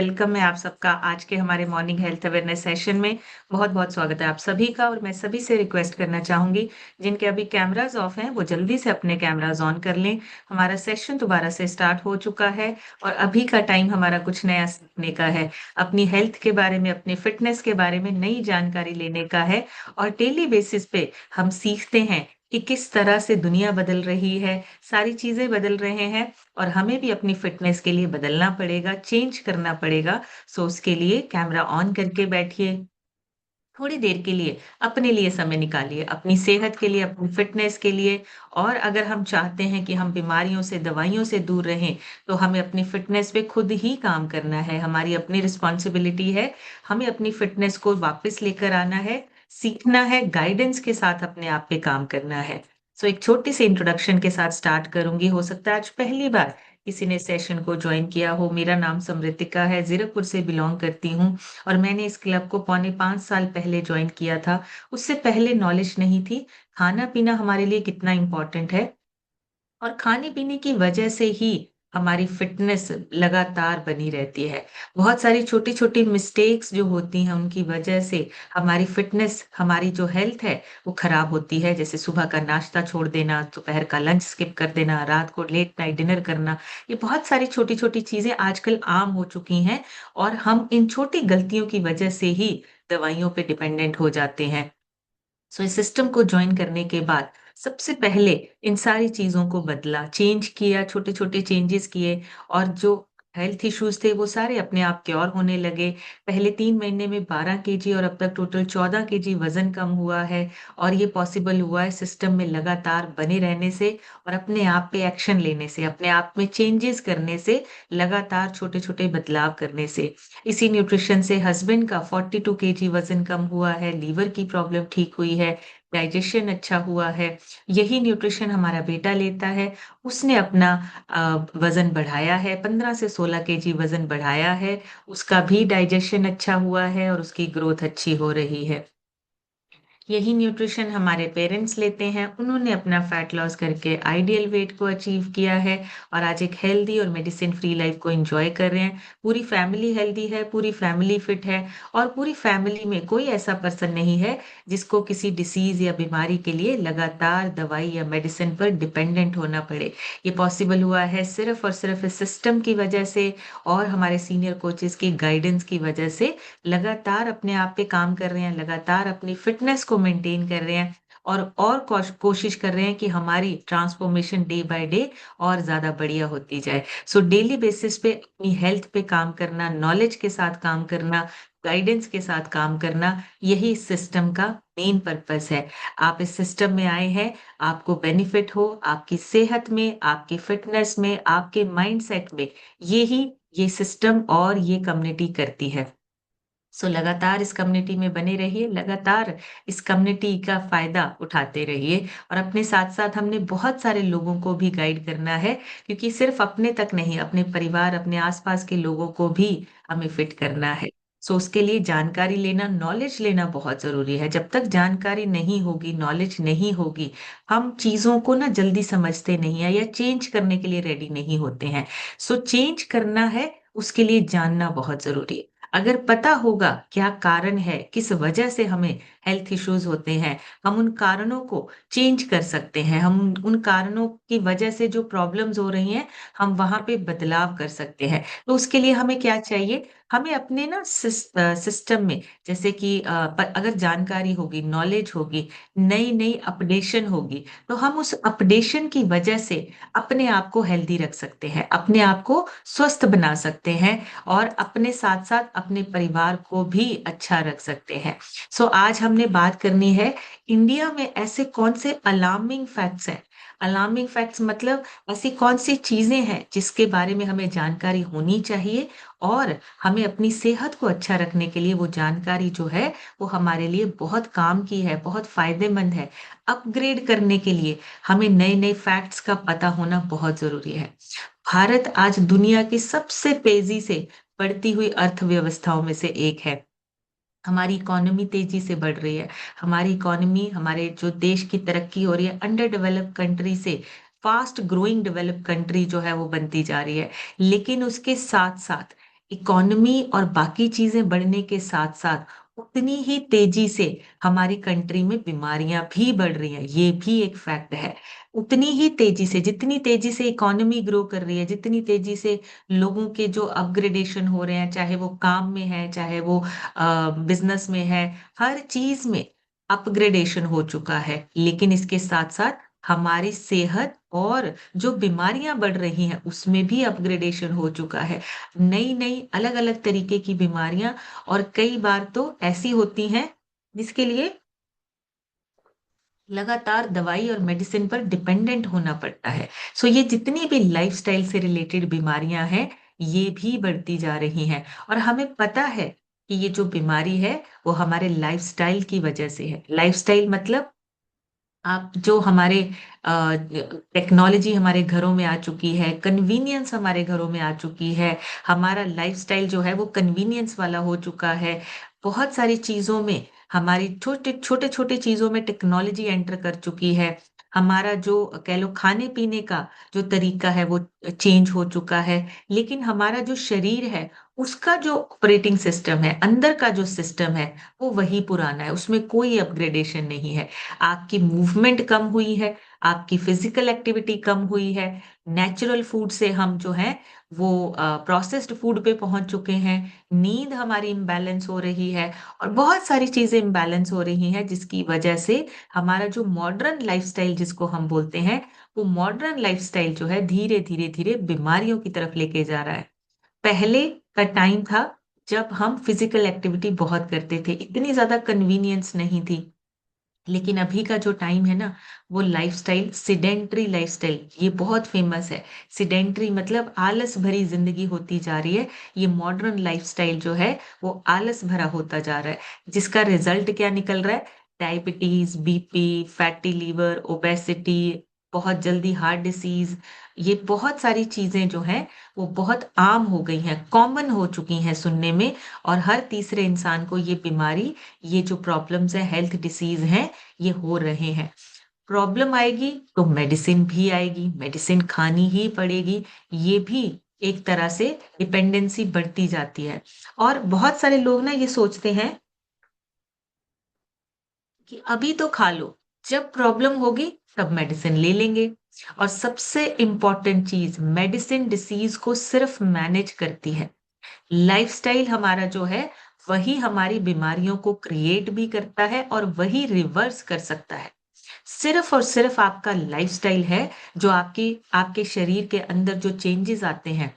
Welcome है आप सबका आज के हमारे मॉर्निंग हेल्थ अवेयरनेस सेशन में। बहुत-बहुत स्वागत है आप सभी का और मैं सभी से रिक्वेस्ट करना चाहूँगी, जिनके अभी कैमराज़ ऑफ हैं, वो जल्दी से अपने कैमराज़ ऑन कर लें। हमारा सेशन दोबारा से स्टार्ट हो चुका है और अभी का टाइम हमारा कुछ नया सीखने का है। अपनी हेल्थ के बारे में, अपनी फिटनेस के बारे में नई जानकारी लेने का है और डेली बेसिस पे हम सीखते हैं कि किस तरह से दुनिया बदल रही है, सारी चीज़ें बदल रहे हैं और हमें भी अपनी फिटनेस के लिए बदलना पड़ेगा, चेंज करना पड़ेगा। सो उसके लिए कैमरा ऑन करके बैठिए। थोड़ी देर के लिए अपने लिए समय निकालिए, अपनी सेहत के लिए, अपनी फिटनेस के लिए और अगर हम चाहते हैं कि हम बीमारियों से, दवाइयों से दूर रहें, तो हमें अपनी फिटनेस पे खुद ही काम करना है। हमारी अपनी रिस्पॉन्सिबिलिटी है, हमें अपनी फिटनेस को वापस लेकर आना है, सीखना है, गाइडेंस के साथ अपने आप पे काम करना है। सो एक छोटी-सी इंट्रोडक्शन के साथ स्टार्ट करूँगी। हो सकता है आज पहली बार किसी ने सेशन को जॉइन किया हो। मेरा नाम समृतिका है, ज़ीरकपुर से बिलॉन्ग करती हूँ। और मैंने इस क्लब को पौने 5 साल पहले जॉइन किया था। उससे पहले नॉलेज नहीं थी, खाना-पीना हमारे लिए कितना इम्पोर्टेंट है और खाने-पीने की वजह से ही हमारी फ़िटनेस लगातार बनी रहती है। बहुत सारी छोटी-छोटी मिस्टेक्स जो होती हैं, उनकी वजह से हमारी फ़िटनेस, हमारी जो हेल्थ है, वो खराब होती है। जैसे सुबह का नाश्ता छोड़ देना, दोपहर का लंच स्किप कर देना, रात को लेट नाइट डिनर करना। ये बहुत सारी छोटी-छोटी चीज़ें आजकल आम हो चुकी हैं और हम इन छोटी गलतियों की वजह से ही दवाइयों पे डिपेंडेंट हो जाते हैं। सो इस सिस्टम को जॉइन करने के बाद सबसे पहले इन सारी चीज़ों को बदला, चेंज किया, छोटे-छोटे चेंजेस किए और जो हेल्थ इश्यूज़ थे वो सारे अपने आप क्योर होने लगे। पहले 3 महीने में 12 केजी और अब तक टोटल 14 केजी वज़न कम हुआ है और ये पॉसिबल हुआ है सिस्टम में लगातार बने रहने से और अपने आप पे एक्शन लेने से, अपने आप में चेंजेस करने से, लगातार छोटे-छोटे बदलाव करने से। इसी न्यूट्रिशन से हस्बैंड का 42 केजी वज़न कम हुआ है, लीवर की प्रॉब्लम ठीक हुई है, डाइजेशन अच्छा हुआ है। यही न्यूट्रिशन हमारा बेटा लेता है, उसने अपना वज़न बढ़ाया है, 15 से 16 केजी वज़न बढ़ाया है, उसका भी डाइजेशन अच्छा हुआ है और उसकी ग्रोथ अच्छी हो रही है। यही न्यूट्रिशन हमारे पेरेंट्स लेते हैं, उन्होंने अपना फैट लॉस करके आइडियल वेट को अचीव किया है और आज एक हेल्दी और मेडिसिन फ्री लाइफ को एन्जॉय कर रहे हैं। पूरी फैमिली हेल्दी है, पूरी फैमिली फिट है और पूरी फैमिली में कोई ऐसा पर्सन नहीं है, जिसको किसी डिसीज़ या बीमारी के लिए लगातार दवाई या मेडिसिन पर डिपेंडेंट होना पड़े। ये पॉसिबल हुआ है सिर्फ़ और सिर्फ़ इस सिस्टम की वजह से और हमारे सीनियर कोचेज़ की गाइडेंस की वजह से लगातार अपने आप पे काम कर रहे हैं, लगातार अपनी फ़िटनेस को मेंटेन कर रहे हैं और कोशिश कर रहे हैं कि हमारी ट्रांसफ़ॉर्मेशन डे बाय डे और ज़्यादा बढ़िया होती जाए। सो डेली बेसिस पे अपनी हेल्थ पे काम करना, नॉलेज के साथ काम करना, गाइडेंस के साथ काम करना, यही इस सिस्टम का मेन पर्पज़ है। आप इस सिस्टम में आए हैं, आपको बेनिफिट हो, आपकी सेहत में, आपकी फ़िटनेस में, आपके माइंडसेट में, ये सिस्टम और ये कम्युनिटी करती है। सो लगातार इस कम्युनिटी में बने रहिए, लगातार इस कम्युनिटी का फ़ायदा उठाते रहिए और अपने साथ-साथ हमने बहुत सारे लोगों को भी गाइड करना है, क्योंकि सिर्फ़ अपने तक नहीं, अपने परिवार, अपने आस-पास के लोगों को भी हमें फिट करना है। सो उसके लिए जानकारी लेना, नॉलेज लेना बहुत ज़रूरी है। जब तक जानकारी नहीं होगी, नॉलेज नहीं होगी, हम चीज़ों को ना जल्दी समझते नहीं हैं या चेंज करने के लिए रेडी नहीं होते हैं। सो चेंज करना है, उसके लिए जानना बहुत ज़रूरी है। अगर पता होगा क्या कारण है, किस वजह से हमें हेल्थ इश्यूज़ होते हैं, हम उन कारणों को चेंज कर सकते हैं। हम उन कारणों की वजह से जो प्रॉब्लम्स हो रही हैं, हम वहाँ पे बदलाव कर सकते हैं। तो उसके लिए हमें क्या चाहिए? हमें अपने ना सिस्टम में जैसे कि अगर जानकारी होगी, नॉलेज होगी, नई-नई अपडेशन होगी, तो हम उस अपडेशन की वजह से अपने आप को हेल्दी रख सकते हैं, अपने आप को स्वस्थ बना सकते हैं और अपने साथ-साथ अपने परिवार को भी अच्छा रख सकते हैं। सो आज हमने बात करनी है इंडिया में ऐसे कौन से अलार्मिंग फैक्ट्स हैं। अलार्मिंग फैक्ट्स मतलब ऐसी कौन-सी चीज़ें हैं जिसके बारे में हमें जानकारी होनी चाहिए और हमें अपनी सेहत को अच्छा रखने के लिए वो जानकारी जो है वो हमारे लिए बहुत काम की है, बहुत फ़ायदेमंद है। अपग्रेड करने के लिए हमें नए-नए फैक्ट्स का पता होना बहुत ज़रूरी है। भारत आज दुनिया की सबसे तेज़ी से बढ़ती हुई अर्थव्यवस्थाओं में से एक है। हमारी इकोनॉमी तेज़ी से बढ़ रही है। हमारी इकोनॉमी हमारे जो देश की तरक्की हो रही है अंडर डेवलप्ड कंट्री से फास्ट ग्रोइंग डेवलप्ड कंट्री जो है वो बनती जा रही है। लेकिन उसके साथ-साथ इकोनॉमी और बाकी चीजें बढ़ने के साथ साथ उतनी ही तेजी से हमारी कंट्री में बीमारियां भी बढ़ रही हैं, ये भी एक फैक्ट है। उतनी ही तेजी से, जितनी तेजी से इकोनॉमी ग्रो कर रही है, जितनी तेजी से लोगों के जो अपग्रेडेशन हो रहे हैं, चाहे वो काम में है, चाहे वो बिजनेस में है, हर चीज में अपग्रेडेशन हो चुका है। लेकिन इसके साथ साथ हमारी सेहत और जो बीमारियां बढ़ रही हैं उसमें भी अपग्रेडेशन हो चुका है। नई नई अलग अलग तरीके की बीमारियां, और कई बार तो ऐसी होती हैं जिसके लिए लगातार दवाई और मेडिसिन पर डिपेंडेंट होना पड़ता है। सो ये जितनी भी लाइफस्टाइल से रिलेटेड बीमारियां हैं, ये भी बढ़ती जा रही हैं। और हमें पता है कि ये जो बीमारी है वो हमारे लाइफस्टाइल की वजह से है। लाइफस्टाइल मतलब आप जो हमारे टेक्नोलॉजी हमारे घरों में आ चुकी है, कन्वीनियंस हमारे घरों में आ चुकी है, हमारा लाइफस्टाइल जो है वो कन्वीनियंस वाला हो चुका है। बहुत सारी चीजों में, हमारी छोटे छोटे छोटे चीजों में टेक्नोलॉजी एंटर कर चुकी है। हमारा जो कह लो खाने पीने का जो तरीका है वो चेंज हो चुका है। लेकिन हमारा जो शरीर है, उसका जो ऑपरेटिंग सिस्टम है, अंदर का जो सिस्टम है, वो वही पुराना है, उसमें कोई अपग्रेडेशन नहीं है। आपकी मूवमेंट कम हुई है, आपकी फिजिकल एक्टिविटी कम हुई है, नेचुरल फूड से हम जो है वो प्रोसेस्ड फूड पे पहुंच चुके हैं, नींद हमारी इम्बैलेंस हो रही है, और बहुत सारी चीजें इम्बैलेंस हो रही हैं, जिसकी वजह से हमारा जो मॉडर्न लाइफस्टाइल जिसको हम बोलते हैं, वो मॉडर्न लाइफस्टाइल जो है धीरे धीरे धीरे बीमारियों की तरफ लेके जा रहा है। पहले का टाइम था जब हम फिजिकल एक्टिविटी बहुत करते थे, इतनी ज्यादा कन्वीनियंस नहीं थी। लेकिन अभी का जो टाइम है ना, वो लाइफस्टाइल, सिडेंट्री लाइफस्टाइल, ये बहुत फेमस है। सिडेंट्री मतलब आलस भरी जिंदगी होती जा रही है। ये मॉडर्न लाइफस्टाइल जो है वो आलस भरा होता जा रहा है, जिसका रिजल्ट क्या निकल रहा है? Diabetes, BP, fatty liver, obesity, बहुत जल्दी हार्ट डिसीज, ये बहुत सारी चीजें जो हैं वो बहुत आम हो गई हैं, कॉमन हो चुकी हैं सुनने में। और हर तीसरे इंसान को ये बीमारी, ये जो प्रॉब्लम्स है, हेल्थ डिसीज हैं, ये हो रहे हैं। प्रॉब्लम आएगी तो मेडिसिन भी आएगी, मेडिसिन खानी ही पड़ेगी। ये भी एक तरह से डिपेंडेंसी बढ़ती जाती है। और बहुत सारे लोग ना ये सोचते हैं कि अभी तो खा लो, जब प्रॉब्लम होगी तब मेडिसिन ले लेंगे। और सबसे इंपॉर्टेंट चीज, मेडिसिन डिसीज को सिर्फ मैनेज करती है, लाइफस्टाइल हमारा जो है वही हमारी बीमारियों को क्रिएट भी करता है और वही रिवर्स कर सकता है। सिर्फ और सिर्फ आपका लाइफस्टाइल है जो आपकी आपके शरीर के अंदर जो चेंजेस आते हैं,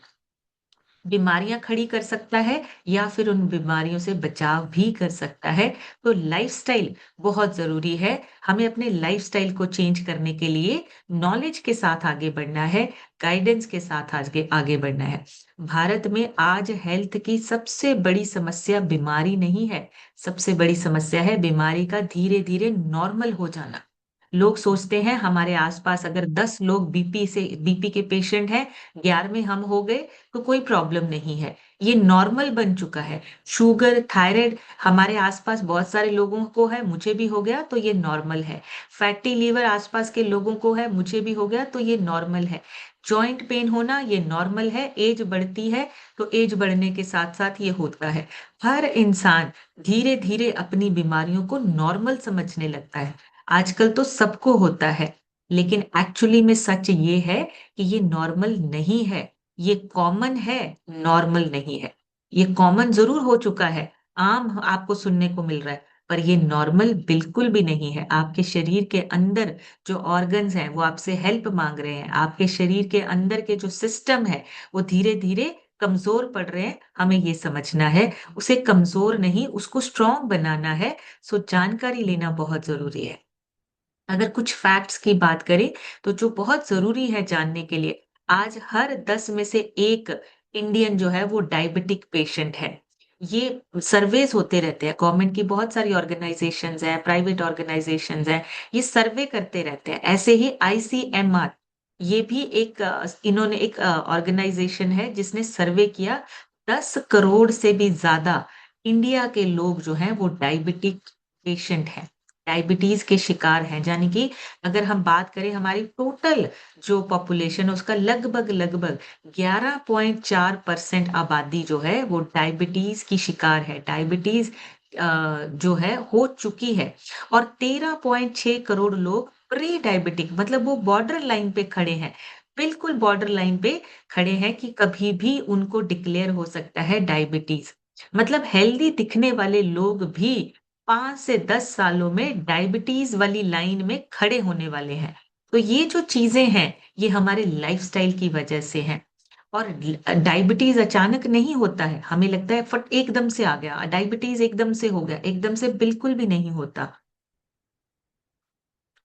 बीमारियां खड़ी कर सकता है, या फिर उन बीमारियों से बचाव भी कर सकता है। तो लाइफस्टाइल बहुत जरूरी है। हमें अपने लाइफस्टाइल को चेंज करने के लिए नॉलेज के साथ आगे बढ़ना है, गाइडेंस के साथ आगे आगे बढ़ना है। भारत में आज हेल्थ की सबसे बड़ी समस्या बीमारी नहीं है, सबसे बड़ी समस्या है बीमारी का धीरे धीरे नॉर्मल हो जाना। लोग सोचते हैं हमारे आसपास अगर 10 लोग बीपी के पेशेंट हैं, 11वें हम हो गए तो कोई प्रॉब्लम नहीं है, ये नॉर्मल बन चुका है। शुगर, थायराइड हमारे आसपास बहुत सारे लोगों को है, मुझे भी हो गया तो ये नॉर्मल है। फैटी लीवर आसपास के लोगों को है, मुझे भी हो गया तो ये नॉर्मल है। जॉइंट पेन होना ये नॉर्मल है, एज बढ़ती है तो एज बढ़ने के साथ साथ ये होता है। हर इंसान धीरे धीरे अपनी बीमारियों को नॉर्मल समझने लगता है। आजकल तो सबको होता है, लेकिन एक्चुअली में सच ये है कि ये नॉर्मल नहीं है, ये कॉमन है, नॉर्मल नहीं है। ये कॉमन जरूर हो चुका है, आम आपको सुनने को मिल रहा है, पर ये नॉर्मल बिल्कुल भी नहीं है। आपके शरीर के अंदर जो ऑर्गन्स हैं वो आपसे हेल्प मांग रहे हैं, आपके शरीर के अंदर के जो सिस्टम है वो धीरे धीरे कमजोर पड़ रहे हैं। हमें ये समझना है, उसे कमजोर नहीं, उसको स्ट्रांग बनाना है। सो जानकारी लेना बहुत जरूरी है। अगर कुछ फैक्ट्स की बात करें तो जो बहुत जरूरी है जानने के लिए, आज हर 10 में से एक इंडियन जो है वो डायबिटिक पेशेंट है। ये सर्वेस होते रहते हैं, गवर्नमेंट की बहुत सारी ऑर्गेनाइजेशंस हैं, प्राइवेट ऑर्गेनाइजेशंस हैं, ये सर्वे करते रहते हैं। ऐसे ही आईसीएमआर, ये भी एक इन्होंने एक ऑर्गेनाइजेशन है जिसने सर्वे किया। 10 करोड़ से भी ज्यादा इंडिया के लोग जो हैं वो डायबिटिक पेशेंट हैं। डायबिटीज के शिकार हैं। यानी कि अगर हम बात करें हमारी टोटल जो पॉपुलेशन है उसका लगभग लगभग 11.4% आबादी जो है वो डायबिटीज की शिकार है। डायबिटीज जो है हो चुकी है। और 13.6 करोड़ लोग प्री डायबिटिक, मतलब वो बॉर्डर लाइन पे खड़े हैं, बिल्कुल बॉर्डर लाइन पे खड़े हैं कि कभी भी उनको डिक्लेयर हो सकता है डायबिटीज। मतलब हेल्दी दिखने वाले लोग भी 5 से 10 सालों में डायबिटीज वाली लाइन में खड़े होने वाले हैं। तो ये जो चीजें हैं ये हमारे लाइफस्टाइल की वजह से हैं। और डायबिटीज अचानक नहीं होता है, हमें लगता है फट एकदम से आ गया डायबिटीज, एकदम से हो गया, एकदम से बिल्कुल भी नहीं होता।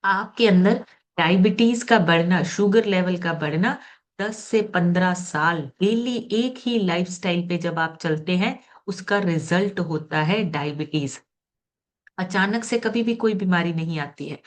आपके अंदर डायबिटीज का बढ़ना, शुगर लेवल का बढ़ना 10 से 15 साल डेली एक ही लाइफस्टाइल पे जब आप चलते हैं उसका रिजल्ट होता है डायबिटीज। अचानक से कभी भी कोई बीमारी नहीं आती है।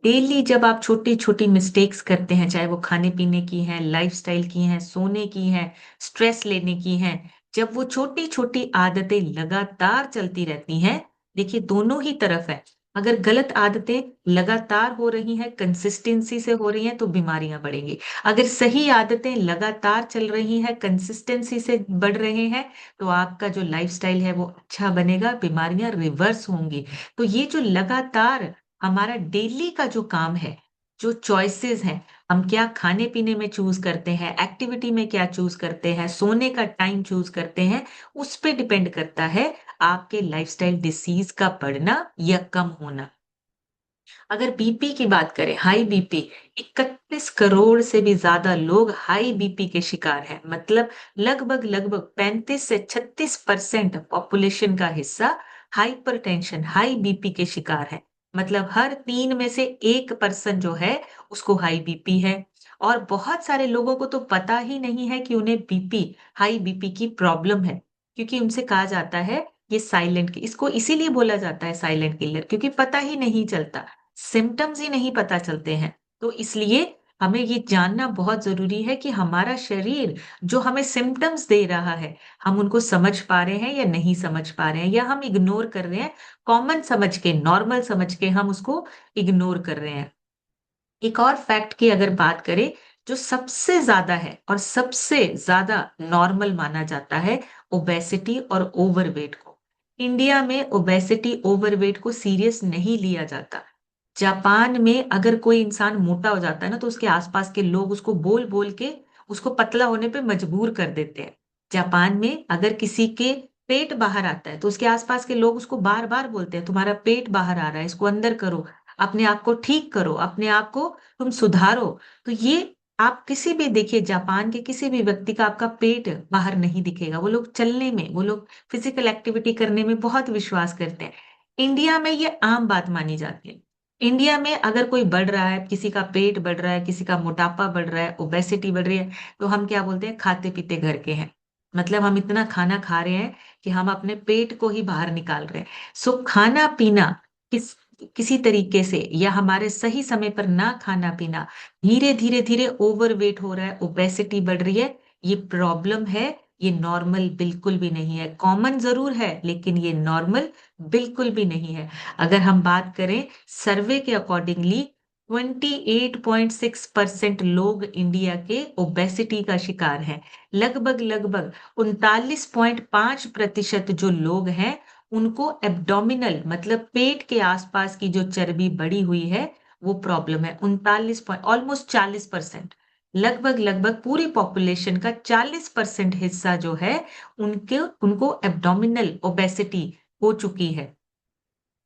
डेली जब आप छोटी छोटी मिस्टेक्स करते हैं, चाहे वो खाने पीने की हैं, लाइफस्टाइल की हैं, सोने की हैं, स्ट्रेस लेने की हैं, जब वो छोटी छोटी आदतें लगातार चलती रहती हैं, देखिए दोनों ही तरफ है। अगर गलत आदतें लगातार हो रही हैं, कंसिस्टेंसी से हो रही हैं, तो बीमारियां बढ़ेंगी। अगर सही आदतें लगातार चल रही हैं, कंसिस्टेंसी से बढ़ रहे हैं, तो आपका जो लाइफस्टाइल है वो अच्छा बनेगा, बीमारियां रिवर्स होंगी। तो ये जो लगातार हमारा डेली का जो काम है, जो चॉइसेस हैं, हम क्या खाने पीने में चूज करते हैं, एक्टिविटी में क्या चूज करते हैं, सोने का टाइम चूज करते हैं, उस पे डिपेंड करता है आपके लाइफस्टाइल डिसीज का बढ़ना या कम होना। अगर बीपी की बात करें, हाई बीपी, 31 करोड़ से भी ज्यादा लोग हाई बीपी के शिकार हैं। मतलब लगभग लगभग 35 से 36% पॉपुलेशन का हिस्सा हाइपरटेंशन, हाई बीपी के शिकार है। मतलब हर 3 में से 1 पर्सन जो है उसको हाई बीपी है। और बहुत सारे लोगों को तो पता ही नहीं है कि उन्हें बीपी, हाई बीपी की प्रॉब्लम है, क्योंकि उनसे कहा जाता है ये साइलेंट, इसको इसीलिए बोला जाता है साइलेंट किलर, क्योंकि पता ही नहीं चलता, सिम्टम्स ही नहीं पता चलते हैं। तो इसलिए हमें ये जानना बहुत जरूरी है कि हमारा शरीर जो हमें सिम्टम्स दे रहा है, हम उनको समझ पा रहे हैं या नहीं समझ पा रहे हैं, या हम इग्नोर कर रहे हैं, कॉमन समझ के, नॉर्मल समझ के हम उसको इग्नोर कर रहे हैं। एक और फैक्ट की अगर बात करें, जो सबसे ज्यादा है और सबसे ज्यादा नॉर्मल माना जाता है, ओबेसिटी और ओवरवेट को। इंडिया में ओबेसिटी ओवरवेट को सीरियस नहीं लिया जाता। जापान में अगर कोई इंसान मोटा हो जाता है ना, तो उसके आसपास के लोग उसको बोल बोल के उसको पतला होने पे मजबूर कर देते हैं। जापान में अगर किसी के पेट बाहर आता है तो उसके आसपास के लोग उसको बार बार बोलते हैं तुम्हारा पेट बाहर आ रहा है, इसको अंदर करो, अपने आप को ठीक करो, अपने आप को तुम सुधारो। तो ये आप किसी भी देखिए, जापान के किसी भी व्यक्ति का आपका पेट बाहर नहीं दिखेगा। वो लोग चलने में, वो लोग फिजिकल एक्टिविटी करने में बहुत विश्वास करते हैं। इंडिया में ये आम बात मानी जाती है। इंडिया में अगर कोई बढ़ रहा है, किसी का पेट बढ़ रहा है, किसी का मोटापा बढ़ रहा है, ओबेसिटी बढ़ रही है, तो हम क्या बोलते हैं, खाते पीते घर के हैं। मतलब हम इतना खाना खा रहे हैं कि हम अपने पेट को ही बाहर निकाल रहे हैं। सो खाना पीना किस किसी तरीके से, या हमारे सही समय पर ना खाना पीना, धीरे धीरे धीरे ओवरवेट हो रहा है, ओबेसिटी बढ़ रही है। ये प्रॉब्लम है, ये नॉर्मल बिल्कुल भी नहीं है। कॉमन जरूर है लेकिन ये नॉर्मल बिल्कुल भी नहीं है। अगर हम बात करें सर्वे के अकॉर्डिंगली, 28.6% लोग इंडिया के ओबेसिटी का शिकार हैं। लगभग लगभग 39.5% जो लोग हैं उनको एब्डोमिनल, मतलब पेट के आसपास की जो चर्बी बढ़ी हुई है वो प्रॉब्लम है। 39 पॉइंट, ऑलमोस्ट 40%, लगभग लगभग पूरी पॉपुलेशन का 40% हिस्सा जो है उनके उनको एब्डोमिनल ओबेसिटी हो चुकी है।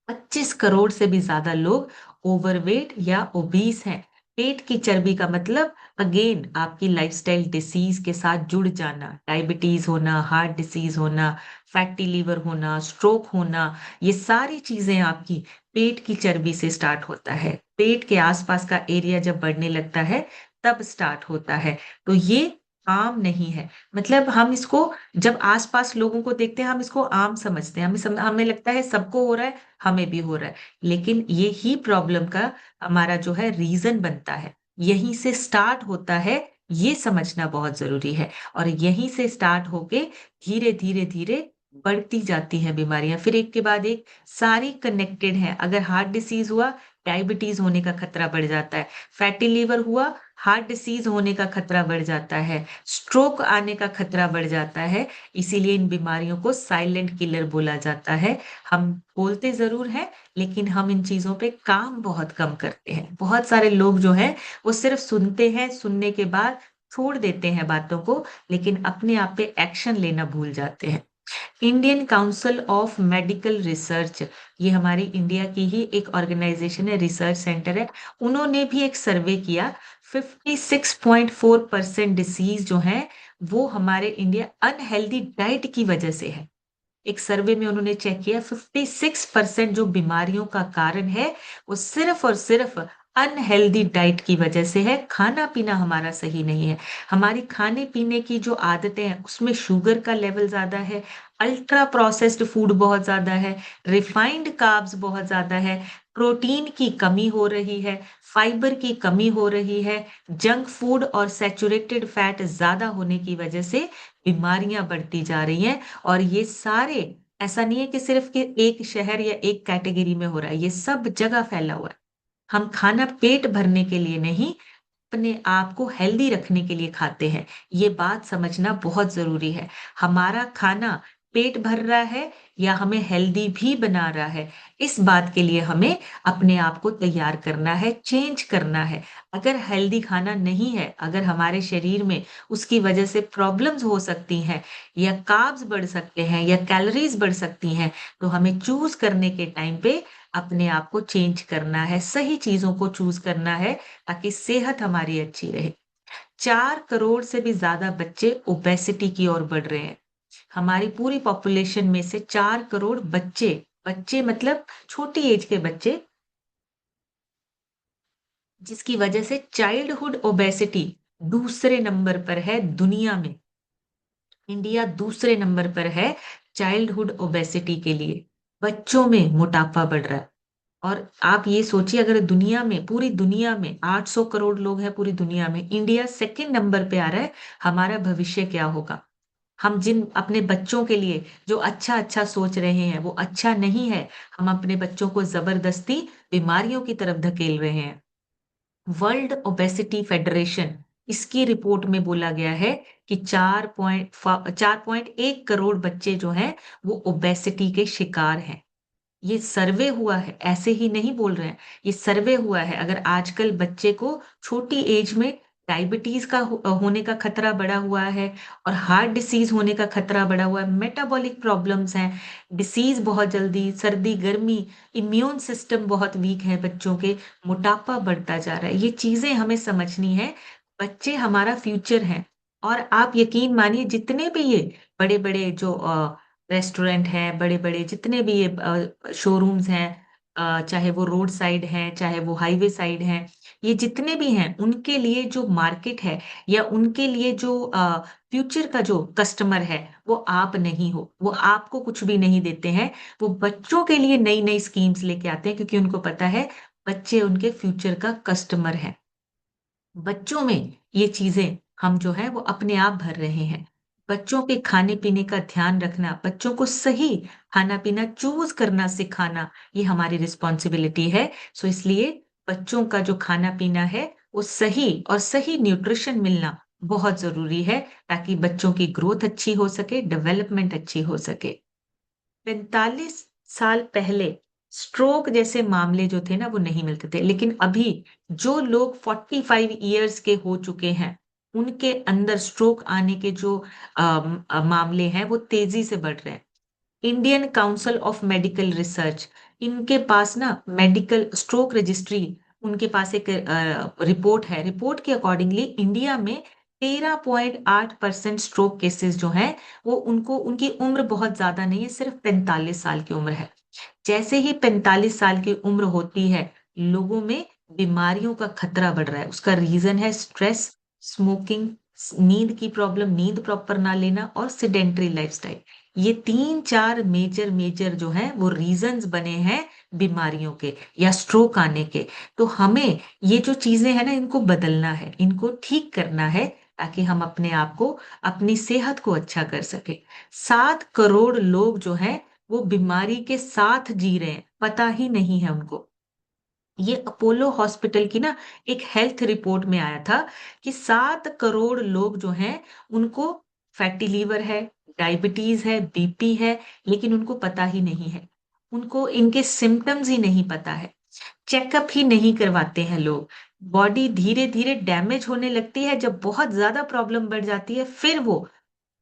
25 करोड़ से भी ज्यादा लोग ओवरवेट या ओबीस हैं। पेट की चर्बी का मतलब अगेन आपकी लाइफस्टाइल डिसीज के साथ जुड़ जाना, डायबिटीज होना, हार्ट डिसीज होना, फैटी लीवर होना, स्ट्रोक होना, ये सारी चीजें आपकी पेट की चर्बी से स्टार्ट होता है। पेट के आसपास का एरिया जब बढ़ने लगता है तब स्टार्ट होता है। तो ये आम नहीं है। मतलब हम इसको जब आसपास लोगों को देखते हैं हम इसको आम समझते हैं, हमें लगता है सबको हो रहा है, हमें भी हो रहा है। लेकिन ये ही प्रॉब्लम का हमारा जो है रीजन बनता है, यहीं से स्टार्ट होता है। ये समझना बहुत जरूरी है। और यहीं से स्टार्ट होके धीरे धीरे धीरे बढ़ती जाती हैं बीमारियां, फिर एक के बाद एक, सारी कनेक्टेड है। अगर हार्ट डिसीज हुआ, डायबिटीज होने का खतरा बढ़ जाता है। फैटी लिवर हुआ, हार्ट डिसीज होने का खतरा बढ़ जाता है। स्ट्रोक आने का खतरा बढ़ जाता है। इसीलिए इन बीमारियों को साइलेंट किलर बोला जाता है। हम बोलते जरूर हैं, लेकिन हम इन चीजों पे काम बहुत कम करते हैं। बहुत सारे लोग जो है वो सिर्फ सुनते हैं, सुनने के बाद छोड़ देते हैं बातों को, लेकिन अपने आप पे एक्शन लेना भूल जाते हैं। Indian council of medical research, ये हमारी इंडिया की ही एक ऑर्गेनाइजेशन है, रिसर्च सेंटर है। उन्होंने भी एक सर्वे किया। 56.4% डिसीज जो है वो हमारे इंडिया अनहेल्दी डाइट की वजह से है। एक सर्वे में उन्होंने चेक किया, 56% जो बीमारियों का कारण है वो सिर्फ और सिर्फ अनहेल्दी डाइट की वजह से है। खाना पीना हमारा सही नहीं है। हमारी खाने पीने की जो आदतें हैं उसमें शुगर का लेवल ज्यादा है, अल्ट्रा प्रोसेस्ड फूड बहुत ज्यादा है, रिफाइंड कार्ब्स बहुत ज्यादा है, प्रोटीन की कमी हो रही है, फाइबर की कमी हो रही है, जंक फूड और सैचुरेटेड फैट ज्यादा होने की वजह से बीमारियां बढ़ती जा रही हैं। और ये सारे, ऐसा नहीं है कि सिर्फ कि एक शहर या एक कैटेगरी में हो रहा है, ये सब जगह फैला हुआ है। हम खाना पेट भरने के लिए नहीं, अपने आप को हेल्दी रखने के लिए खाते हैं। ये बात समझना बहुत जरूरी है। हमारा खाना पेट भर रहा है या हमें हेल्दी भी बना रहा है, इस बात के लिए हमें अपने आप को तैयार करना है, चेंज करना है। अगर हेल्दी खाना नहीं है, अगर हमारे शरीर में उसकी वजह से प्रॉब्लम्स हो सकती हैं, या कार्ब्स बढ़ सकते हैं, या कैलोरीज बढ़ सकती हैं, तो हमें चूज करने के टाइम पे अपने आप को चेंज करना है, सही चीजों को चूज करना है, ताकि सेहत हमारी अच्छी रहे। 4 करोड़ से भी ज्यादा बच्चे ओबेसिटी की ओर बढ़ रहे हैं। हमारी पूरी पॉपुलेशन में से 4 करोड़ बच्चे, बच्चे मतलब छोटी एज के बच्चे, जिसकी वजह से चाइल्डहुड ओबेसिटी दूसरे नंबर पर है दुनिया में। इंडिया दूसरे नंबर पर है चाइल्डहुड ओबेसिटी के लिए। बच्चों में मोटापा बढ़ रहा है। और आप ये सोचिए, अगर दुनिया में, पूरी दुनिया में 800 करोड़ लोग हैं पूरी दुनिया में, इंडिया सेकंड नंबर पे आ रहा है, हमारा भविष्य क्या होगा? हम जिन अपने बच्चों के लिए जो अच्छा अच्छा सोच रहे हैं वो अच्छा नहीं है। हम अपने बच्चों को जबरदस्ती बीमारियों की तरफ धकेल रहे हैं। वर्ल्ड ओबेसिटी फेडरेशन, इसकी रिपोर्ट में बोला गया है कि 4.1 करोड़ बच्चे जो हैं वो ओबेसिटी के शिकार हैं। ये सर्वे हुआ है, ऐसे ही नहीं बोल रहे हैं, ये सर्वे हुआ है। अगर आजकल बच्चे को छोटी एज में डायबिटीज का होने का खतरा बढ़ा हुआ है, और हार्ट डिसीज होने का खतरा बढ़ा हुआ है, मेटाबॉलिक प्रॉब्लम्स हैं, डिसीज बहुत जल्दी, सर्दी गर्मी, इम्यून सिस्टम बहुत वीक है बच्चों के, मोटापा बढ़ता जा रहा है, ये चीजें हमें समझनी है। बच्चे हमारा फ्यूचर हैं। और आप यकीन मानिए, जितने भी ये बड़े बड़े जो रेस्टोरेंट हैं, बड़े बड़े जितने भी ये शोरूम्स हैं, चाहे वो रोड साइड हैं, चाहे वो हाईवे साइड हैं, ये जितने भी हैं, उनके लिए जो मार्केट है, या उनके लिए जो फ्यूचर का जो कस्टमर है, वो आप नहीं हो। वो आपको कुछ भी नहीं देते हैं। वो बच्चों के लिए नई नई स्कीम्स लेके आते हैं, क्योंकि उनको पता है बच्चे उनके फ्यूचर का कस्टमर है। बच्चों में ये चीजें हम जो है वो अपने आप भर रहे हैं। बच्चों के खाने पीने का ध्यान रखना, बच्चों को सही खाना पीना चूज करना सिखाना, ये हमारी रिस्पॉन्सिबिलिटी है। सो इसलिए बच्चों का जो खाना पीना है वो सही, और सही न्यूट्रिशन मिलना बहुत जरूरी है, ताकि बच्चों की ग्रोथ अच्छी हो सके, डेवलपमेंट अच्छी हो सके। 45 साल पहले स्ट्रोक जैसे मामले जो थे ना वो नहीं मिलते थे, लेकिन अभी जो लोग 45 ईयर्स के हो चुके हैं, उनके अंदर स्ट्रोक आने के जो मामले हैं वो तेजी से बढ़ रहे हैं। Indian council of medical research, इनके पास ना मेडिकल स्ट्रोक रजिस्ट्री, उनके पास एक रिपोर्ट है। रिपोर्ट के अकॉर्डिंगली इंडिया में 13.8% स्ट्रोक केसेस जो हैं वो, उनको, उनकी उम्र बहुत ज्यादा नहीं है, सिर्फ 45 साल की उम्र है। जैसे ही 45 साल की उम्र होती है, लोगों में बीमारियों का खतरा बढ़ रहा है। उसका रीजन है स्ट्रेस, स्मोकिंग, नींद की प्रॉब्लम, नींद प्रॉपर ना लेना, और सिडेंट्री लाइफस्टाइल। ये 3 4 मेजर मेजर जो है वो रीजंस बने हैं बीमारियों के या स्ट्रोक आने के। तो हमें ये जो चीजें हैं ना, इनको बदलना है, इनको ठीक करना है, ताकि हम अपने आप को, अपनी सेहत को अच्छा कर सके। 7 करोड़ लोग जो हैं वो बीमारी के साथ जी रहे हैं, पता ही नहीं है उनको। ये अपोलो हॉस्पिटल की ना एक हेल्थ रिपोर्ट में आया था कि 7 करोड़ लोग जो हैं उनको फैटी लीवर है, डायबिटीज है, बीपी है, लेकिन उनको पता ही नहीं है। उनको इनके सिम्टम्स ही नहीं पता है। चेकअप ही नहीं करवाते हैं लोग। बॉडी धीरे धीरे डैमेज होने लगती है, जब बहुत ज्यादा प्रॉब्लम बढ़ जाती है फिर वो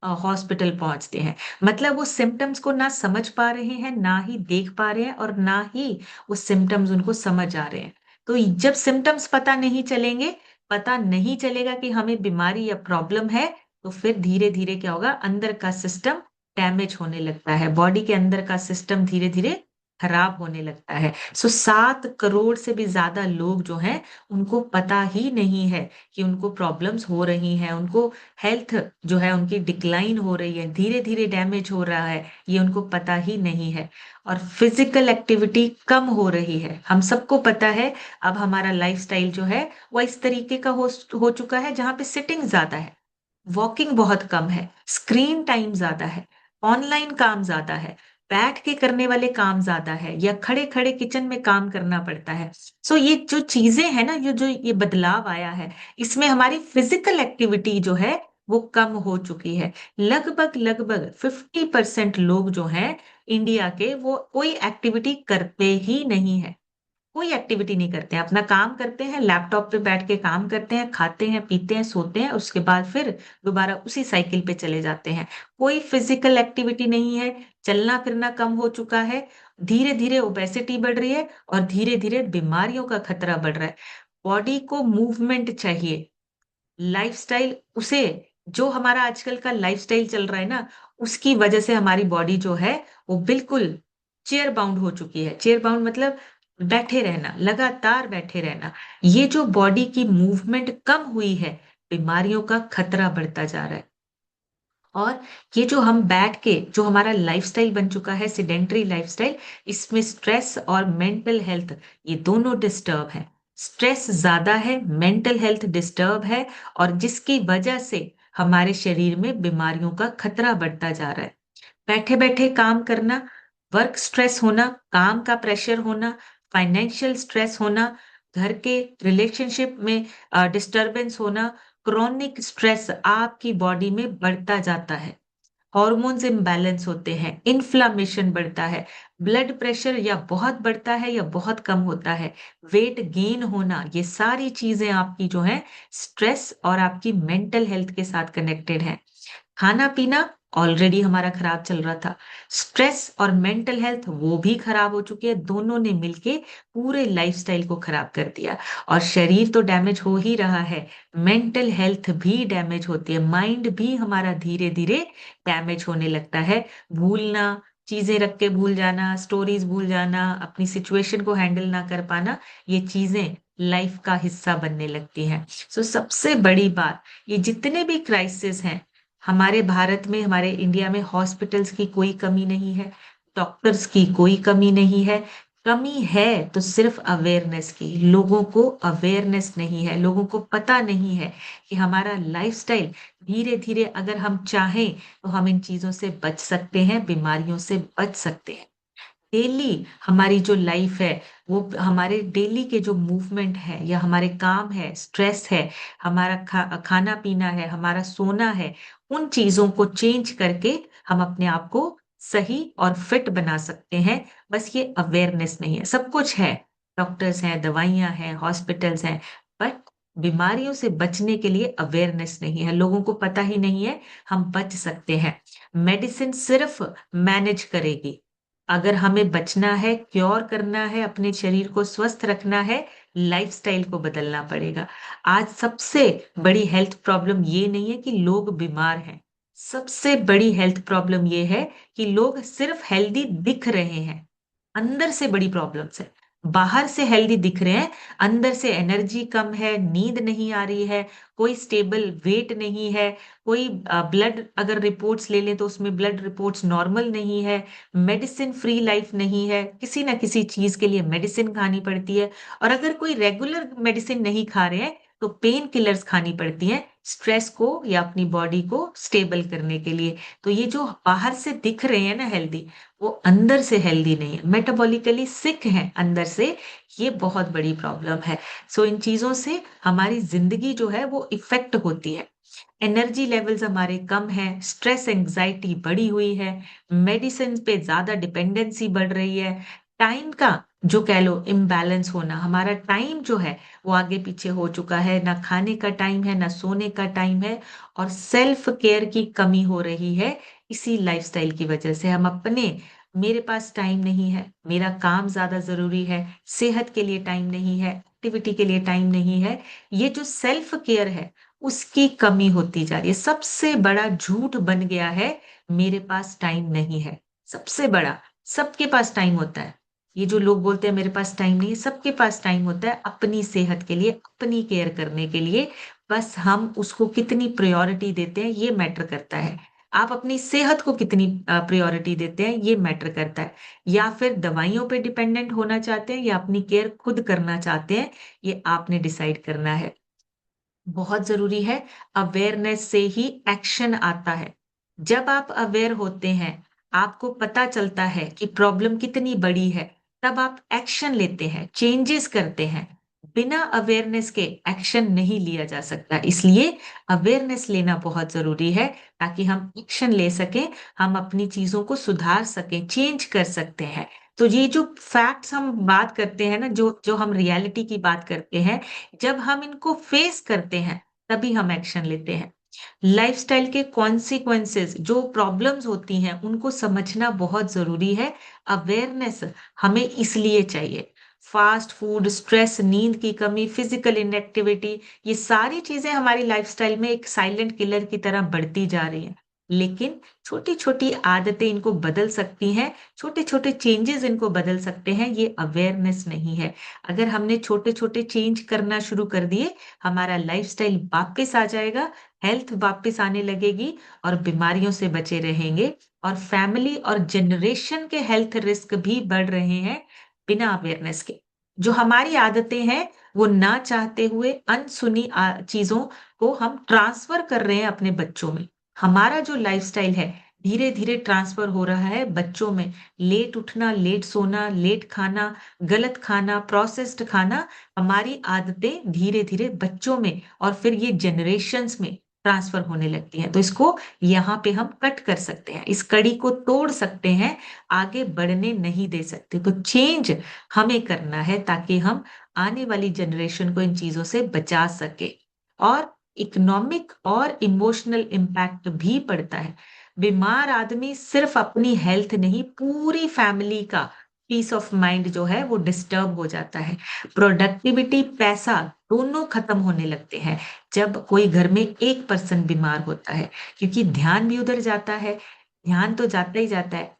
हॉस्पिटल पहुंचते हैं। मतलब वो सिम्टम्स को ना समझ पा रहे हैं, ना ही देख पा रहे हैं, और ना ही वो सिम्टम्स उनको समझ आ रहे हैं। तो जब सिम्टम्स पता नहीं चलेंगे, पता नहीं चलेगा कि हमें बीमारी या प्रॉब्लम है, तो फिर धीरे धीरे क्या होगा, अंदर का सिस्टम डैमेज होने लगता है, बॉडी के अंदर का सिस्टम धीरे धीरे खराब होने लगता है। 7 करोड़ से भी ज्यादा लोग जो हैं उनको पता ही नहीं है कि उनको प्रॉब्लम्स हो रही हैं, उनको हेल्थ जो है उनकी डिक्लाइन हो रही है, धीरे धीरे डैमेज हो रहा है, ये उनको पता ही नहीं है। और फिजिकल एक्टिविटी कम हो रही है, हम सबको पता है। अब हमारा लाइफस्टाइल जो है वो इस तरीके का हो चुका है जहां पे सिटिंग ज्यादा है, वॉकिंग बहुत कम है, स्क्रीन टाइम ज्यादा है, ऑनलाइन काम ज्यादा है, बैठ के करने वाले काम ज्यादा है, या खड़े खड़े किचन में काम करना पड़ता है। सो ये जो चीजें हैं ना, ये जो ये बदलाव आया है, इसमें हमारी फिजिकल एक्टिविटी जो है वो कम हो चुकी है। लगभग लगभग 50% लोग जो हैं इंडिया के, वो कोई एक्टिविटी करते ही नहीं है। कोई एक्टिविटी नहीं करते हैं, अपना काम करते हैं, लैपटॉप पे बैठ के काम करते हैं, खाते हैं, पीते हैं, सोते हैं, उसके बाद फिर दोबारा उसी साइकिल पे चले जाते हैं। कोई फिजिकल एक्टिविटी नहीं है, चलना फिरना कम हो चुका है, धीरे धीरे ओबेसिटी बढ़ रही है, और धीरे धीरे बीमारियों का खतरा बढ़ रहा है। बॉडी को मूवमेंट चाहिए, लाइफस्टाइल उसे, जो हमारा आजकल का लाइफस्टाइल चल रहा है ना, उसकी वजह से हमारी बॉडी जो है वो बिल्कुल चेयर बाउंड हो चुकी है। चेयर बाउंड मतलब बैठे रहना, लगातार बैठे रहना। ये जो बॉडी की मूवमेंट कम हुई है, बीमारियों का खतरा बढ़ता जा रहा है। और ये जो हम बैठ के, जो हमारा लाइफस्टाइल बन चुका है, सिडेंटरी लाइफस्टाइल, इसमें स्ट्रेस और मेंटल हेल्थ, ये दोनों डिस्टर्ब है। स्ट्रेस ज्यादा है, मेंटल हेल्थ डिस्टर्ब है, और जिसकी वजह से हमारे शरीर में बीमारियों का खतरा बढ़ता जा रहा है। बैठे बैठे काम करना, वर्क स्ट्रेस होना, काम का प्रेशर होना, फाइनेंशियल स्ट्रेस होना, घर के रिलेशनशिप में डिस्टरबेंस होना, क्रॉनिक स्ट्रेस आपकी बॉडी में बढ़ता जाता है। हॉर्मोन्स इम्बैलेंस होते हैं, इन्फ्लामेशन बढ़ता है, ब्लड प्रेशर या बहुत बढ़ता है या बहुत कम होता है, वेट गेन होना, ये सारी चीजें आपकी जो है स्ट्रेस और आपकी मेंटल हेल्थ के साथ कनेक्टेड है। खाना पीना ऑलरेडी हमारा खराब चल रहा था, स्ट्रेस और मेंटल हेल्थ वो भी खराब हो चुकी है, दोनों ने मिलके पूरे लाइफस्टाइल को खराब कर दिया। और शरीर तो डैमेज हो ही रहा है, मेंटल हेल्थ भी डैमेज होती है, माइंड भी हमारा धीरे धीरे डैमेज होने लगता है। भूलना, चीजें रख के भूल जाना, स्टोरीज भूल जाना, अपनी सिचुएशन को हैंडल ना कर पाना, ये चीजें लाइफ का हिस्सा बनने लगती हैं। सो सबसे बड़ी बात, ये जितने भी क्राइसिस हैं हमारे भारत में, हमारे इंडिया में, हॉस्पिटल्स की कोई कमी नहीं है, डॉक्टर्स की कोई कमी नहीं है। कमी है तो सिर्फ अवेयरनेस की, लोगों को अवेयरनेस नहीं है, लोगों को पता नहीं है कि हमारा लाइफस्टाइल, धीरे धीरे अगर हम चाहें तो हम इन चीजों से बच सकते हैं, बीमारियों से बच सकते हैं। डेली हमारी जो लाइफ है, वो हमारे डेली के जो मूवमेंट है या हमारे काम है, स्ट्रेस है, हमारा खाना पीना है, हमारा सोना है, उन चीजों को चेंज करके हम अपने आप को सही और फिट बना सकते हैं। बस ये अवेयरनेस नहीं है, सब कुछ है, डॉक्टर्स हैं, दवाइयां हैं, हॉस्पिटल्स हैं, बट बीमारियों से बचने के लिए अवेयरनेस नहीं है, लोगों को पता ही नहीं है हम बच सकते हैं। मेडिसिन सिर्फ मैनेज करेगी, अगर हमें बचना है, क्योर करना है, अपने शरीर को स्वस्थ रखना है, लाइफस्टाइल को बदलना पड़ेगा। आज सबसे बड़ी हेल्थ प्रॉब्लम ये नहीं है कि लोग बीमार हैं, सबसे बड़ी हेल्थ प्रॉब्लम ये है कि लोग सिर्फ हेल्दी दिख रहे हैं। अंदर से बड़ी प्रॉब्लम्स है, बाहर से हेल्दी दिख रहे हैं, अंदर से एनर्जी कम है, नींद नहीं आ रही है, कोई स्टेबल वेट नहीं है, कोई ब्लड अगर रिपोर्ट्स ले लें तो उसमें ब्लड रिपोर्ट्स नॉर्मल नहीं है, मेडिसिन फ्री लाइफ नहीं है, किसी ना किसी चीज के लिए मेडिसिन खानी पड़ती है, और अगर कोई रेगुलर मेडिसिन नहीं खा रहे हैं तो पेन किलर्स खानी पड़ती हैं। स्ट्रेस को या अपनी बॉडी को स्टेबल करने के लिए। तो ये जो बाहर से दिख रहे हैं ना हेल्दी, वो अंदर से हेल्दी नहीं है, मेटाबॉलिकली सिक हैं अंदर से। ये बहुत बड़ी प्रॉब्लम है। सो इन चीजों से हमारी जिंदगी जो है वो इफेक्ट होती है। एनर्जी लेवल्स हमारे कम है, स्ट्रेस एंजाइटी बढ़ी हुई है, मेडिसिन पे ज्यादा डिपेंडेंसी बढ़ रही है, टाइम का जो कह लो इम्बैलेंस होना, हमारा टाइम जो है वो आगे पीछे हो चुका है, ना खाने का टाइम है ना सोने का टाइम है, और सेल्फ केयर की कमी हो रही है। इसी लाइफस्टाइल की वजह से हम अपने, मेरे पास टाइम नहीं है, मेरा काम ज्यादा जरूरी है, सेहत के लिए टाइम नहीं है, एक्टिविटी के लिए टाइम नहीं है, ये जो सेल्फ केयर है उसकी कमी होती जा रही है। सबसे बड़ा झूठ बन गया है मेरे पास टाइम नहीं है। सबसे बड़ा, सबके पास टाइम होता है। ये जो लोग बोलते हैं मेरे पास टाइम नहीं है, सबके पास टाइम होता है अपनी सेहत के लिए, अपनी केयर करने के लिए। बस हम उसको कितनी प्रायोरिटी देते हैं ये मैटर करता है। आप अपनी सेहत को कितनी प्रायोरिटी देते हैं ये मैटर करता है। या फिर दवाइयों पे डिपेंडेंट होना चाहते हैं या अपनी केयर खुद करना चाहते हैं, ये आपने डिसाइड करना है। बहुत जरूरी है, अवेयरनेस से ही एक्शन आता है। जब आप अवेयर होते हैं, आपको पता चलता है कि प्रॉब्लम कितनी बड़ी है, तब आप एक्शन लेते हैं, चेंजेस करते हैं। बिना अवेयरनेस के एक्शन नहीं लिया जा सकता, इसलिए अवेयरनेस लेना बहुत जरूरी है ताकि हम एक्शन ले सकें, हम अपनी चीजों को सुधार सकें, चेंज कर सकते हैं। तो ये जो फैक्ट्स हम बात करते हैं ना, जो जो हम रियलिटी की बात करते हैं, जब हम इनको फेस करते हैं तभी हम एक्शन लेते हैं। लाइफस्टाइल के कॉन्सिक्वेंसेस, जो प्रॉब्लम्स होती हैं उनको समझना बहुत जरूरी है। अवेयरनेस हमें इसलिए चाहिए। फास्ट फूड, स्ट्रेस, नींद की कमी, फिजिकल इनएक्टिविटी, ये सारी चीजें हमारी लाइफस्टाइल में एक साइलेंट किलर की तरह बढ़ती जा रही हैं। लेकिन छोटी छोटी आदतें इनको बदल सकती हैं, छोटे छोटे चेंजेस इनको बदल सकते हैं, ये अवेयरनेस नहीं है। अगर हमने छोटे छोटे चेंज करना शुरू कर दिए, हमारा लाइफस्टाइल वापस आ जाएगा, हेल्थ वापस आने लगेगी और बीमारियों से बचे रहेंगे। और फैमिली और जनरेशन के हेल्थ रिस्क भी बढ़ रहे हैं बिना अवेयरनेस के। जो हमारी आदतें हैं वो ना चाहते हुए अनसुनी चीजों को हम ट्रांसफर कर रहे हैं अपने बच्चों में। हमारा जो लाइफस्टाइल है धीरे धीरे ट्रांसफर हो रहा है बच्चों में। लेट उठना, लेट सोना, लेट खाना, गलत खाना, प्रोसेस्ड खाना, हमारी आदतें धीरे धीरे बच्चों में और फिर ये जनरेशन्स में ट्रांसफर होने लगती हैं। तो इसको यहाँ पे हम कट कर सकते हैं, इस कड़ी को तोड़ सकते हैं, आगे बढ़ने नहीं दे सकते। तो चेंज हमें करना है ताकि हम आने वाली जनरेशन को इन चीजों से बचा सके। और इकोनॉमिक और इमोशनल इम्पैक्ट भी पड़ता है। बीमार आदमी सिर्फ अपनी हेल्थ नहीं, पूरी फैमिली का पीस ऑफ माइंड जो है वो डिस्टर्ब हो जाता है। प्रोडक्टिविटी, पैसा दोनों खत्म होने लगते हैं जब कोई घर में एक पर्सन बीमार होता है, क्योंकि ध्यान भी उधर जाता है। ध्यान तो जाता ही जाता है,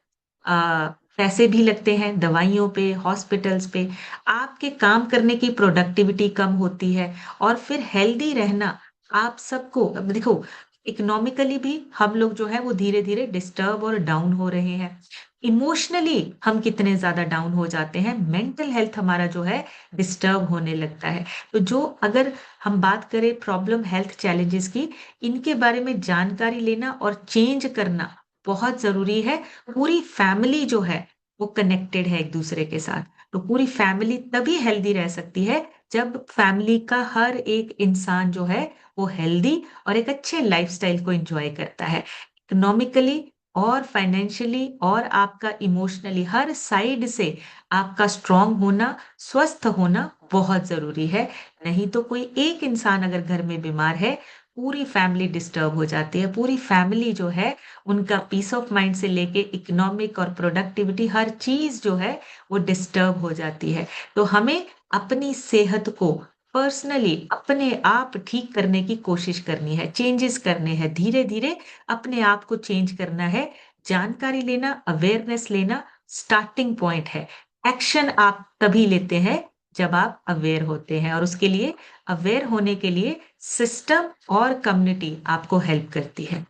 पैसे भी लगते हैं दवाइयों पे, हॉस्पिटल्स पे, आपके काम करने की प्रोडक्टिविटी कम होती है। और फिर हेल्दी रहना, आप सबको अब देखो, इकोनॉमिकली भी हम लोग जो है वो धीरे धीरे डिस्टर्ब और डाउन हो रहे हैं। इमोशनली हम कितने ज्यादा डाउन हो जाते हैं, मेंटल हेल्थ हमारा जो है डिस्टर्ब होने लगता है। तो जो, अगर हम बात करें प्रॉब्लम हेल्थ चैलेंजेस की, इनके बारे में जानकारी लेना और चेंज करना बहुत जरूरी है। पूरी फैमिली जो है वो कनेक्टेड है एक दूसरे के साथ। तो पूरी फैमिली तभी हेल्दी रह सकती है जब फैमिली का हर एक इंसान जो है वो हेल्दी और एक अच्छे लाइफस्टाइल को एंजॉय करता है। इकोनॉमिकली और फाइनेंशियली और आपका इमोशनली, हर साइड से आपका स्ट्रांग होना, स्वस्थ होना बहुत जरूरी है। नहीं तो कोई एक इंसान अगर घर में बीमार है, पूरी फैमिली डिस्टर्ब हो जाती है। पूरी फैमिली जो है उनका पीस ऑफ माइंड से लेके इकोनॉमिक और प्रोडक्टिविटी, हर चीज जो है वो डिस्टर्ब हो जाती है। तो हमें अपनी सेहत को पर्सनली अपने आप ठीक करने की कोशिश करनी है, चेंजेस करने हैं, धीरे धीरे अपने आप को चेंज करना है। जानकारी लेना, अवेयरनेस लेना स्टार्टिंग पॉइंट है। एक्शन आप तभी लेते हैं जब आप अवेयर होते हैं, और उसके लिए, अवेयर होने के लिए सिस्टम और कम्युनिटी आपको हेल्प करती है।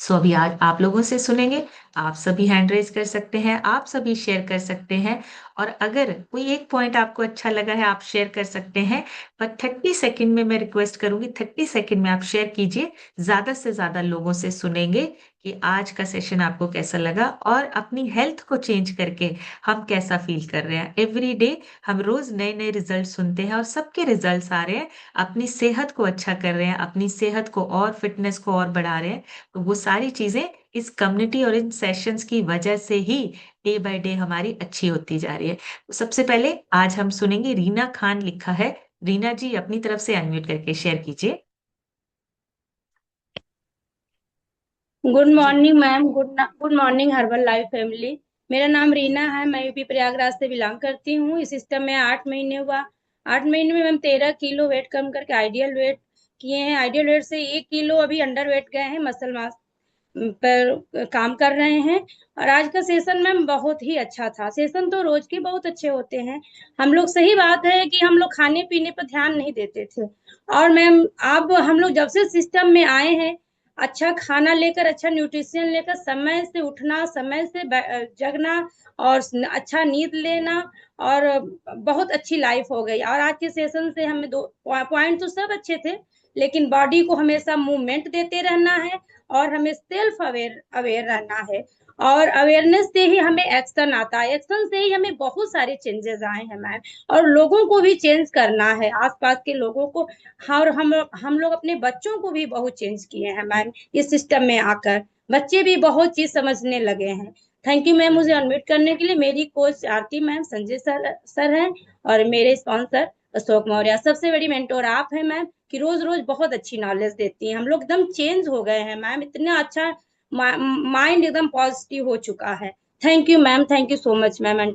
सो अभी आज आप लोगों से सुनेंगे। आप सभी हैंड रेज कर सकते हैं, आप सभी शेयर कर सकते हैं। और अगर कोई एक पॉइंट आपको अच्छा लगा है, आप शेयर कर सकते हैं। पर 30 सेकंड में मैं रिक्वेस्ट करूंगी, 30 सेकंड में आप शेयर कीजिए। ज्यादा से ज्यादा लोगों से सुनेंगे कि आज का सेशन आपको कैसा लगा और अपनी हेल्थ को चेंज करके हम कैसा फील कर रहे हैं। एवरी डे हम रोज नए नए रिजल्ट सुनते हैं और सबके रिजल्ट्स आ रहे हैं। अपनी सेहत को अच्छा कर रहे हैं, अपनी सेहत को और फिटनेस को और बढ़ा रहे हैं। तो वो सारी चीजें इस कम्युनिटी और इन सेशंस की वजह से ही डे बाय डे हमारी अच्छी होती जा रही है। तो सबसे पहले आज हम सुनेंगे, रीना खान लिखा है। रीना जी अपनी तरफ से अनम्यूट करके शेयर कीजिए। गुड जी। Morning ma'am. Good morning herbal life family. मेरा नाम रीना है। मैं यूपी प्रयागराज से बिलोंग करती हूँ। इस सिस्टम में 8 महीने हुआ। 8 महीने में मैम 13 किलो वेट कम करके आइडियल वेट किए हैं। आइडियल वेट से 1 किलो अभी अंडर वेट गए हैं। मसल मास पर काम कर रहे हैं। और आज का सेशन मैम बहुत ही अच्छा था। सेशन तो रोज के बहुत अच्छे होते हैं। हम लोग, सही बात है कि हम लोग खाने पीने पर ध्यान नहीं देते थे। और मैम अब हम लोग जब से सिस्टम में आए हैं, अच्छा खाना लेकर, अच्छा न्यूट्रिशन लेकर, समय से उठना, समय से जगना और अच्छा नींद लेना, और बहुत अच्छी लाइफ हो गई। और आज के सेशन से हमें दो पॉइंट तो सब अच्छे थे, लेकिन बॉडी को हमेशा मूवमेंट देते रहना है और हमें सेल्फ अवेयर अवेयर रहना है। और अवेयरनेस से ही हमें एक्शन आता है। एक्शन से ही हमें बहुत सारे चेंजेस आए हैं मैम। और लोगों को भी चेंज करना है, आसपास के लोगों को। और हम लोग अपने बच्चों को भी बहुत चेंज किए हैं मैम इस सिस्टम में आकर। बच्चे भी बहुत चीज समझने लगे हैं। थैंक यू मैम मुझे अनम्यूट करने के लिए। मेरी कोच आरती मैम, संजय सर हैं, और मेरे स्पॉन्सर अशोक मौर्य। सबसे बड़ी मेंटोर आप हैं मैम, कि रोज रोज बहुत अच्छी नॉलेज देती हैं। हम लोग एकदम चेंज हो गए हैं मैम। इतना अच्छा माइंड एकदम पॉजिटिव हो चुका है। Thank you ma'am, thank you so much ma'am.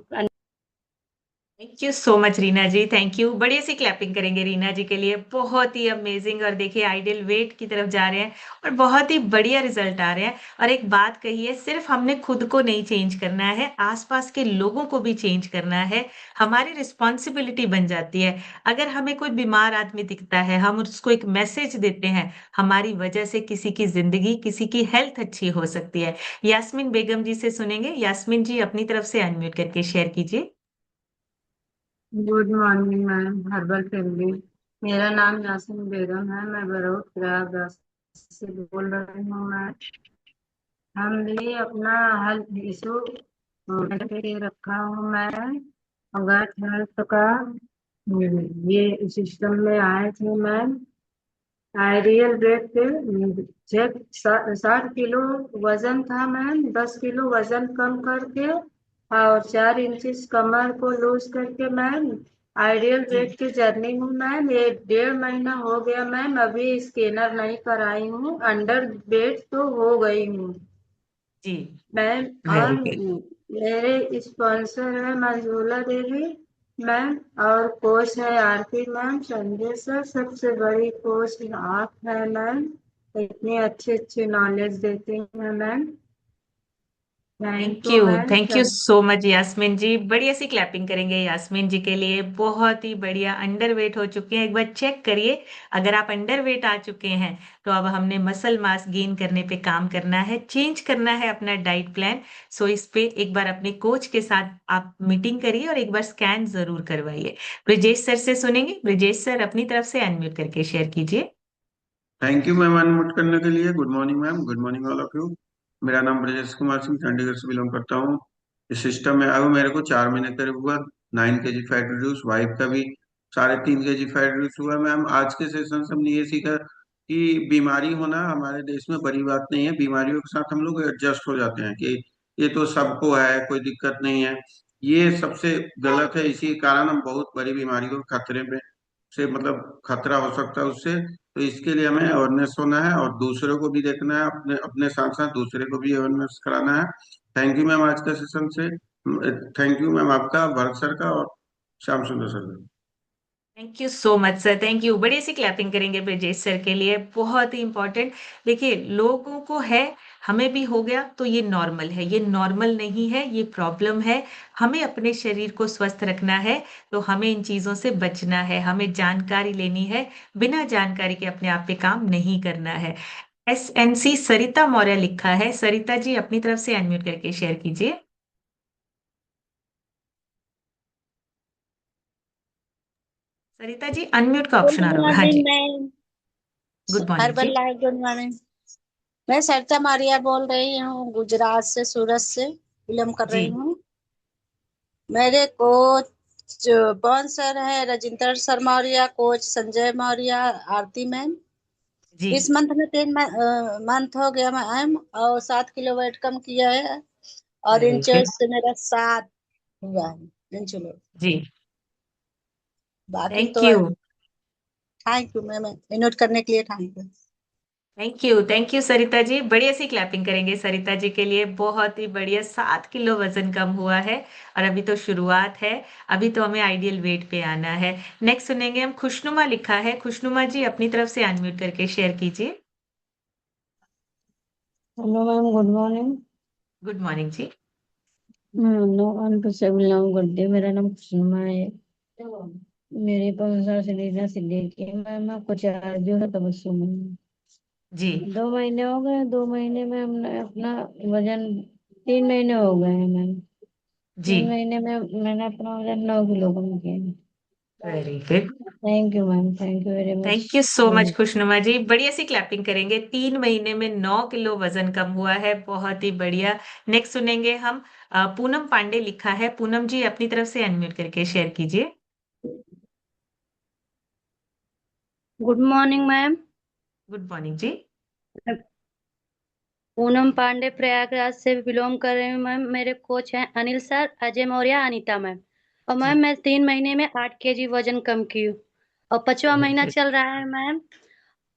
Thank you so much Reena ji, thank you. बड़ी सी क्लैपिंग करेंगे रीना जी के लिए, बहुत ही अमेजिंग। और देखिए आइडियल वेट की तरफ जा रहे हैं और बहुत ही बढ़िया रिजल्ट आ रहे हैं। और एक बात कही है, सिर्फ हमने खुद को नहीं चेंज करना है, आसपास के लोगों को भी चेंज करना है। हमारी रिस्पॉन्सिबिलिटी बन जाती है। अगर हमें कोई बीमार आदमी दिखता है, हम उसको एक मैसेज देते हैं, हमारी वजह से किसी की जिंदगी, किसी की हेल्थ अच्छी हो सकती है। यास्मीन बेगम जी से सुनेंगे। यास्मीन जी अपनी तरफ से अनम्यूट करके शेयर कीजिए। Good morning ma'am, herbal family. मेरा नाम यासीन बेगम है। मैं बरोट प्रयागराज से बोल रही हूँ। मैं हमने अपना हेल्थ इशू के रखा हूँ मैं। अगर हेल्थ का ये सिस्टम में आए थे मैम। आइडियल वेट पे 60 किलो वजन था मैम। 10 किलो वजन कम करके और 4 इंच कमर को लूज करके मैम आइडियल जी। वेट की जर्नी हूँ मैम। ये 1.5 महीना हो गया मैम। अभी स्कैनर नहीं कराई हूँ, अंडर वेट तो हो गई हूँ जी। मैम। और वेरी गुड। मेरे स्पॉन्सर है मंजूला देवी मैम, और कोच है आरती मैम, संजय सर। सबसे बड़ी कोच आप है मैम। इतनी अच्छी अच्छी नॉलेज देते हैं ma'am. Thank you ma'am. Thank you so much Yasmin ji. बढ़िया सी क्लैपिंग करेंगे यास्मीन जी के लिए, बहुत ही बढ़िया। अंडर वेट हो चुके हैं, एक बार चेक करिए। अगर आप अंडर वेट आ चुके हैं तो अब हमने मसल मास गेन करने पे काम करना है, चेंज करना है अपना डाइट प्लान। सो इस पे एक बार अपने कोच के साथ आप मीटिंग करिए और एक बार स्कैन जरूर करवाइए। ब्रिजेश सर से सुनेंगे। ब्रिजेश सर अपनी तरफ से अनम्यूट करके शेयर कीजिए। थैंक यू मैम अनम्यूट करने के लिए। Good morning ma'am, good morning all of you. मेरा नाम ब्रजेश कुमार सिंह, चंडीगढ़ से बिलोंग करता हूँ। इस सिस्टम में अब मेरे को 4 महीने करीब हुआ। 9 kg फैट रिड्यूस, वाइफ का भी 3.5 kg फैट रिड्यूस हुआ। मैम आज के सेशन से हमने ये सीखा कि बीमारी होना हमारे देश में बड़ी बात नहीं है। बीमारियों के साथ हम लोग एडजस्ट हो जाते हैं कि ये तो सबको है, कोई दिक्कत नहीं है। ये सबसे गलत है। इसी कारण हम बहुत बड़ी बीमारियों के खतरे में से मतलब खतरा हो सकता है उससे। तो इसके लिए हमें अवेयरनेस होना है और दूसरों को भी देखना है, अपने अपने साथ साथ दूसरे को भी अवेयरनेस कराना है। थैंक यू मैम आज का सेशन से। थैंक यू मैम आपका, भरत सर का और श्याम सुंदर सर का। Thank you so much sir, thank you. बड़ी सी क्लैपिंग करेंगे ब्रजेश सर के लिए, बहुत ही इंपॉर्टेंट। देखिए लोगों को है, हमें भी हो गया तो ये नॉर्मल है, ये नॉर्मल नहीं है, ये प्रॉब्लम है। हमें अपने शरीर को स्वस्थ रखना है तो हमें इन चीजों से बचना है, हमें जानकारी लेनी है। बिना जानकारी के अपने आप पे काम नहीं करना है। SNC सरिता मौर्य लिखा है। सरिता जी अपनी तरफ से अनम्यूट करके शेयर कीजिए। सरिता जी अनम्यूट का गुड ऑप्शन आ रहा होगा। हाँ मॉर्निंग जी, मैम। गुड मॉर्निंग अर्बन जी। Life, good morning. मैं सरिता मारिया बोल रही हूँ, गुजरात से, सूरत से बिलोंग कर जी रही हूँ। मेरे कोच कौन सर है? राजिंदर सर मौर्य, कोच संजय मौर्य, आरती मैम। जी। इस मंथ में 3 मंथ हो गया मैम, और 7 किलो वेट कम किया है, और वेरी गुड। इंचेस से मेरा 7 हुआ है इंच में। जी, बाकी थैंक तो you. Thank you ma'am, note करने के लिए thank you. Thank you Sarita ji. बढ़िया सी क्लैपिंग करेंगे सरिता जी के लिए। बहुत ही बढ़िया, 7 किलो वजन कम हुआ है और अभी तो शुरुआत है। अभी तो हमें आइडियल वेट पे आना है। नेक्स्ट सुनेंगे हम खुशनुमा लिखा है। खुशनुमा जी अपनी तरफ से अनम्यूट करके शेयर कीजिए। Hello ma'am, good morning. Good morning जी। मैं नौकानपुर से बिलोंग करती हूँ। मेरा नाम कुसुमा है। मेरी 5 साल से रीना सिद्दीकी है। मैम आपको चार्ज जो है तबस्सुम है। जी 2 महीने हो गए। 2 महीने में हमने अपना वजन, 3 महीने हो गए हैं मैम। जी। 3 महीने में मैंने अपना वजन 9 किलो कम किया है। Very good. Thank you ma'am, thank you very much. Thank you so much खुशनुमा जी। बढ़िया सी क्लैपिंग करेंगे। 3 महीने में 9 किलो वजन कम हुआ है। बहुत ही बढ़िया। नेक्स्ट सुनेंगे हम पूनम पांडे लिखा है। पूनम जी अपनी तरफ से अनम्यूट करके शेयर कीजिए। Good morning ma'am. Good morning जी। पूनम पांडे प्रयागराज से बिलोंग कर रही हूँ मैम। मेरे कोच हैं अनिल सर, अजय मौर्य, अनीता मैम। और जी मैम मैं 3 महीने में 8 kg वजन कम की हूँ, और 5वां महीना वेरी चल रहा है मैम।